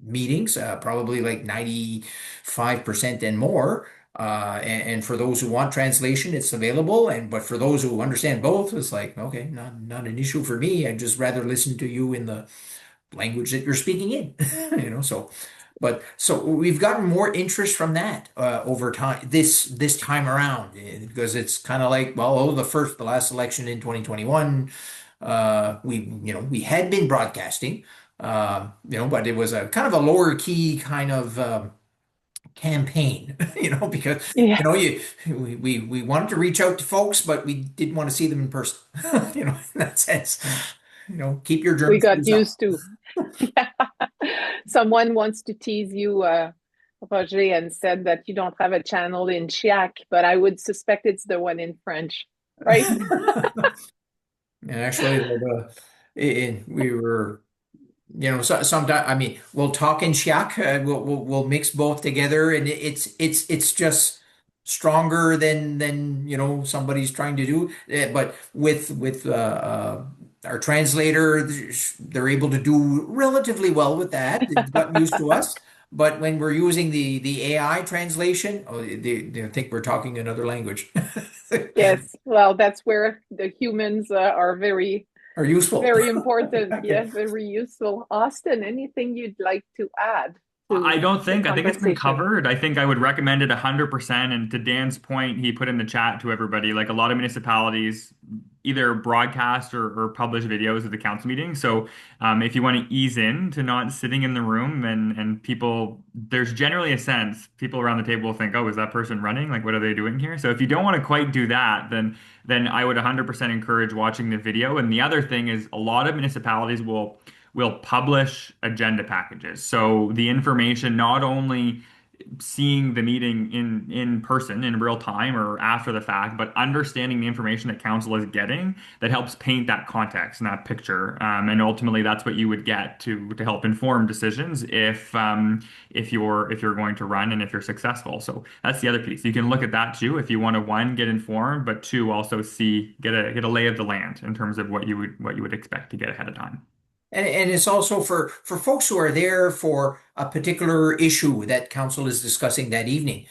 meetings, probably like 95% and more. And for those who want translation, it's available. But for those who understand both, it's like, okay, not an issue for me. I'd just rather listen to you in the language that you're speaking in, so we've gotten more interest from that over time this time around because it's kind of like, well, the last election in 2021, we had been broadcasting, but it was a kind of a lower key kind of campaign, because Yeah. we wanted to reach out to folks, but we didn't want to see them in person, in that sense. Keep your We germ got shoes up. used to. Yeah. Someone wants to tease you, Roger, and said that you don't have a channel in Chiac, but I would suspect it's the one in French, right? And actually, we were, sometimes, I mean, we'll talk in Chiac, we'll mix both together, and it's just stronger than somebody's trying to do. But with our translator, they're able to do relatively well with that. They've gotten used to us. But when we're using the AI translation, they think we're talking another language. Yes. Well, that's where the humans are very, Are useful. very important. Yes, very useful. Austin, anything you'd like to add I to don't the think. I think it's been conversation? covered. I think I would recommend it 100%. And to Dan's point, he put in the chat to everybody, like a lot of municipalities either broadcast or publish videos of the council meeting. So if you want to ease in to not sitting in the room and people, there's generally a sense people around the table will think, oh, is that person running? Like, what are they doing here? So if you don't want to quite do that, then I would 100% encourage watching the video. And the other thing is a lot of municipalities will publish agenda packages. So the information not only seeing the meeting in person in real time or after the fact, but understanding the information that council is getting that helps paint that context and that picture. And ultimately, that's what you would get to help inform decisions if you're going to run and if you're successful. So that's the other piece. You can look at that too if you want to, one, get informed, but two, also get a lay of the land in terms of what you would expect to get ahead of time. And it's also for folks who are there for a particular issue that council is discussing that evening.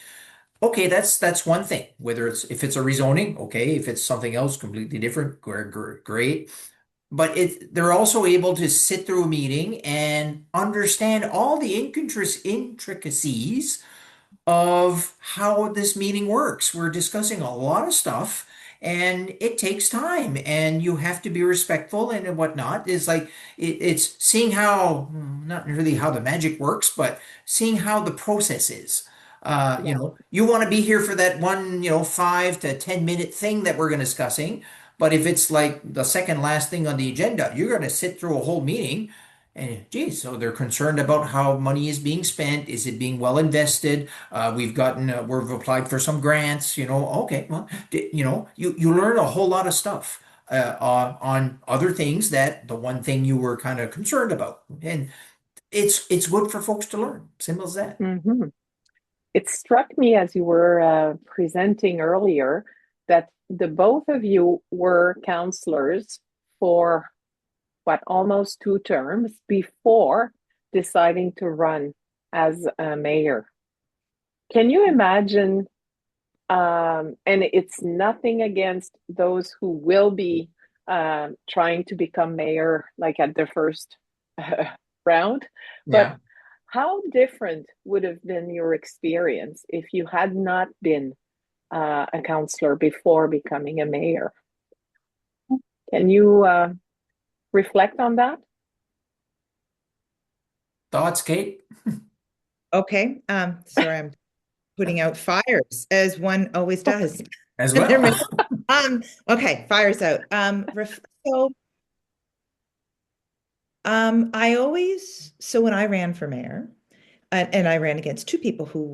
Okay, that's one thing. Whether if it's a rezoning, okay, if it's something else completely different, great. But they're also able to sit through a meeting and understand all the intricacies of how this meeting works. We're discussing a lot of stuff and it takes time and you have to be respectful and whatnot. It's like it's seeing how, not really how the magic works, but seeing how the process is. You Yeah. know, you want to be here for that one, 5 to 10 minute thing that we're discussing. But if it's like the second last thing on the agenda, you're going to sit through a whole meeting. And geez, so they're concerned about how money is being spent. Is it being well invested? We've applied for some grants, okay, well, you learn a whole lot of stuff on other things that the one thing you were kind of concerned about. And it's good for folks to learn. Simple as that. Mhm. It struck me as you were presenting earlier that the both of you were counselors for what, almost 2 terms before deciding to run as a mayor. Can you imagine? And it's nothing against those who will be trying to become mayor, like at the first round, but Yeah. how different would have been your experience if you had not been a counselor before becoming a mayor? Can you reflect on that? Thoughts, Kate? Okay. Sorry, I'm putting out fires as one always does. As They're well. okay, fires out. So so when I ran for mayor, and I ran against two people who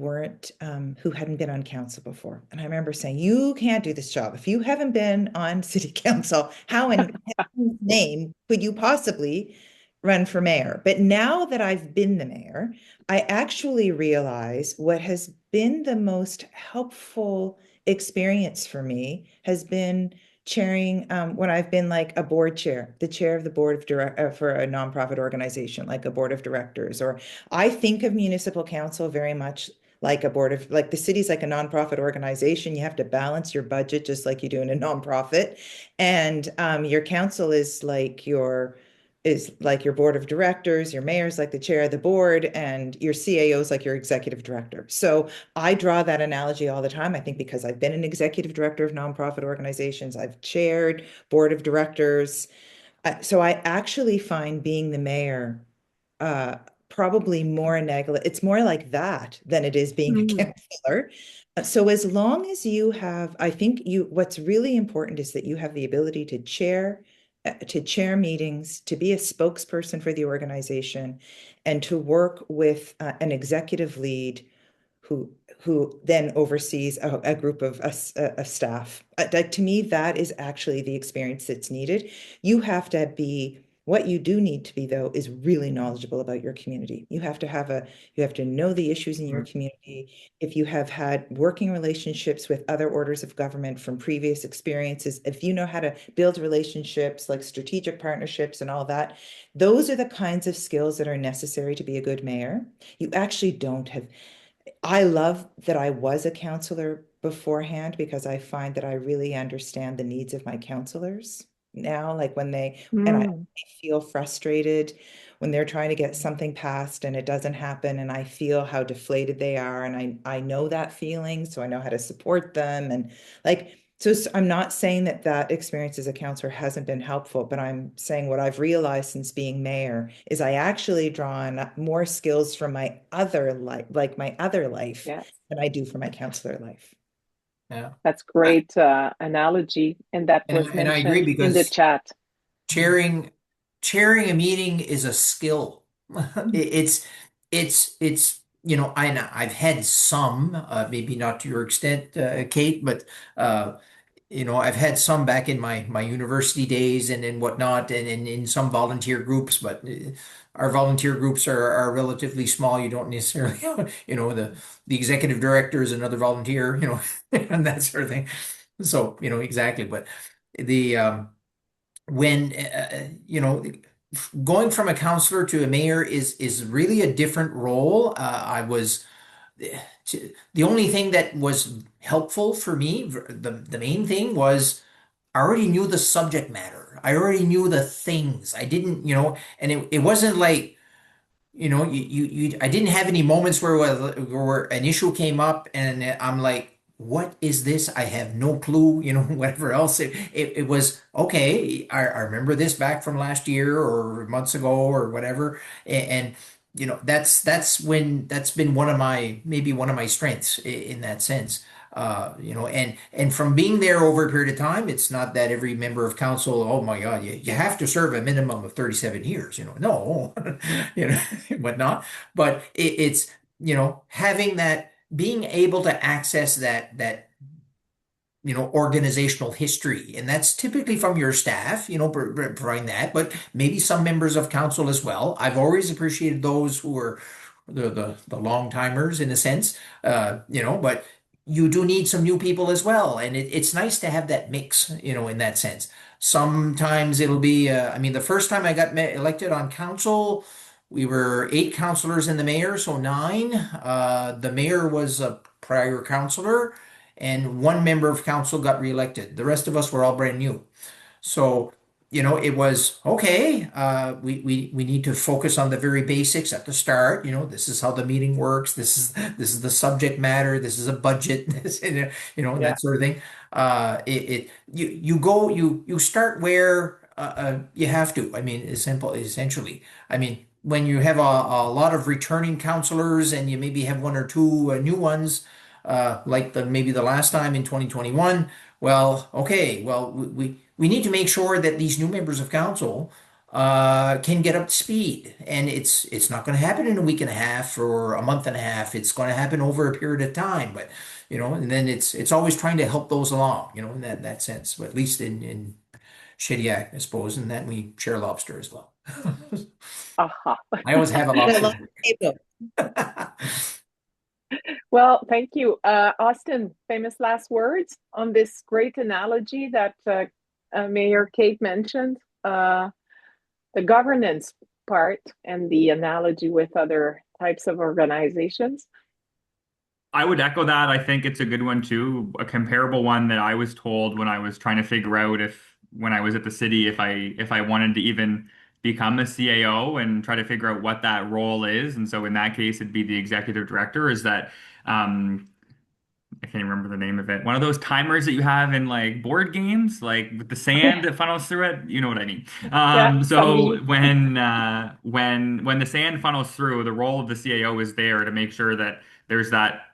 hadn't been on council before. And I remember saying, you can't do this job. If you haven't been on city council, how in heaven's name could you possibly run for mayor? But now that I've been the mayor, I actually realize what has been the most helpful experience for me has been chairing when I've been like a board chair, the chair of the board of for a nonprofit organization, like a board of directors, or I think of municipal council very much like like the city's like a nonprofit organization. You have to balance your budget just like you do in a nonprofit. And your council is like your board of directors, your mayor's like the chair of the board, and your CAO is like your executive director. So I draw that analogy all the time. I think because I've been an executive director of nonprofit organizations, I've chaired board of directors. So I actually find being the mayor uh, probably more analogous. It's more like that than it is being a counselor. So as long as you have, I think what's really important is that you have the ability to chair meetings, to be a spokesperson for the organization, and to work with an executive lead who then oversees a group of staff. To me, that is actually the experience that's needed. You have to be what you do need to be, though, is really knowledgeable about your community. You have to know the issues in your community. If you have had working relationships with other orders of government from previous experiences, if you know how to build relationships like strategic partnerships and all that, those are the kinds of skills that are necessary to be a good mayor. You actually don't have. I love that I was a counselor beforehand because I find that I really understand the needs of my counselors now. Like and I Mm, feel frustrated when they're trying to get something passed and it doesn't happen, and I feel how deflated they are. And I know that feeling, so I know how to support them. And like, so I'm not saying that that experience as a counselor hasn't been helpful, but I'm saying what I've realized since being mayor is I actually draw on more skills from my other life, like my other life, yes, than I do for my counselor life. Yeah. that's I- great analogy, and that was and I agree mentioned in the because chat. chairing a meeting is a skill. It's I've had some, maybe not to your extent, Kate, but I've had some back in my university days and whatnot, and in some volunteer groups, but our volunteer groups are relatively small. You don't necessarily, the executive director is another volunteer, and that sort of thing. So, exactly. But the when going from a counselor to a mayor is really a different role. I was the only thing that was helpful for me, the main thing was I already knew the subject matter. I already knew the things. I didn't, and it wasn't like, I didn't have any moments where an issue came up and I'm like, what is this? I have no clue, whatever else. It was okay. I remember this back from last year or months ago or whatever. And that's been maybe one of my strengths in that sense. And from being there over a period of time, it's not that every member of council, oh my God, you have to serve a minimum of 37 years, no, whatnot. But it's, having that, being able to access that organizational history. And that's typically from your staff, providing that, but maybe some members of council as well. I've always appreciated those who are the long timers in a sense, but you do need some new people as well. And it's nice to have that mix, in that sense. Sometimes it'll be, the first time I got elected on council, we were 8 councilors and the mayor, so 9. The mayor was a prior councilor and 1 member of council got reelected. The rest of us were all brand new. So, it was okay. We need to focus on the very basics at the start. This is how the meeting works. This is the subject matter. This is a budget. Yeah. That sort of thing. You start where you have to. Essentially. When you have a lot of returning counselors and you maybe have 1 or 2 new ones, like maybe the last time in 2021. Well, okay, we need to make sure that these new members of council can get up to speed, and it's not going to happen in a week and a half or a month and a half. It's going to happen over a period of time, but and then it's always trying to help those along, in that sense. But at least in Shediac, I suppose, and that we share lobster as well. Aha. I always have a lobster. Well, thank you. Austin, famous last words on this great analogy that Mayor Kate mentioned, the governance part and the analogy with other types of organizations. I would echo that. I think it's a good one too. A comparable one that I was told when I was trying to figure out when I was at the city, if I wanted to even become a CAO and try to figure out what that role is. And so in that case, it'd be the executive director, is that I can't remember the name of it. One of those timers that you have in like board games, like with the sand that funnels through it. You know what I mean. Yeah, So when the sand funnels through, the role of the CAO is there to make sure that there's that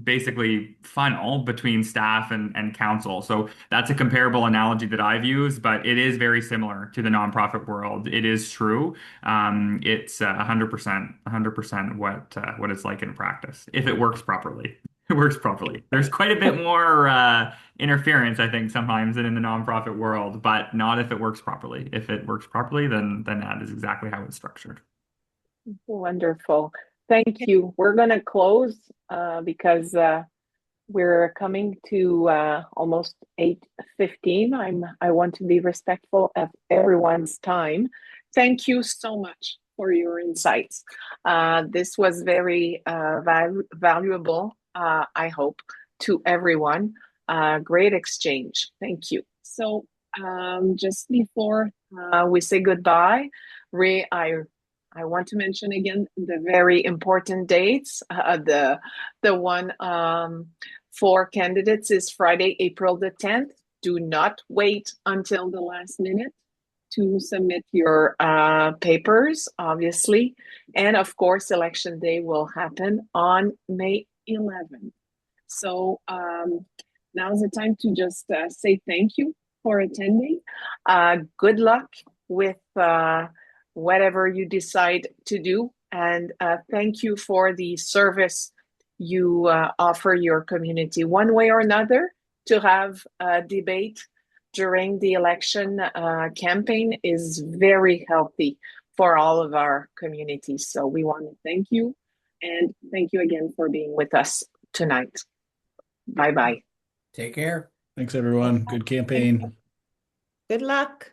basically funnel between staff and council. So that's a comparable analogy that I've used, but it is very similar to the nonprofit world. It is true. It's 100% what it's like in practice if it works properly. It works properly. There's quite a bit more interference, I think, sometimes than in the nonprofit world, but not if it works properly. If it works properly, then that is exactly how it's structured. Wonderful. Thank you. We're going to close because we're coming to almost 8:15. I want to be respectful of everyone's time. Thank you so much for your insights. This was very valuable, I hope, to everyone. Great exchange. Thank you. So just before we say goodbye, Ray, I want to mention again the very important dates. The one for candidates is Friday, April the 10th. Do not wait until the last minute to submit your papers, obviously. And of course, election day will happen on May 11th. So now's the time to just say thank you for attending. Good luck with whatever you decide to do And thank you for the service you offer your community. One way or another, to have a debate during the election campaign is very healthy for all of our communities. So we want to thank you, and thank you again for being with us tonight. Bye-bye. Take care. Thanks, everyone. Good campaign. Good luck.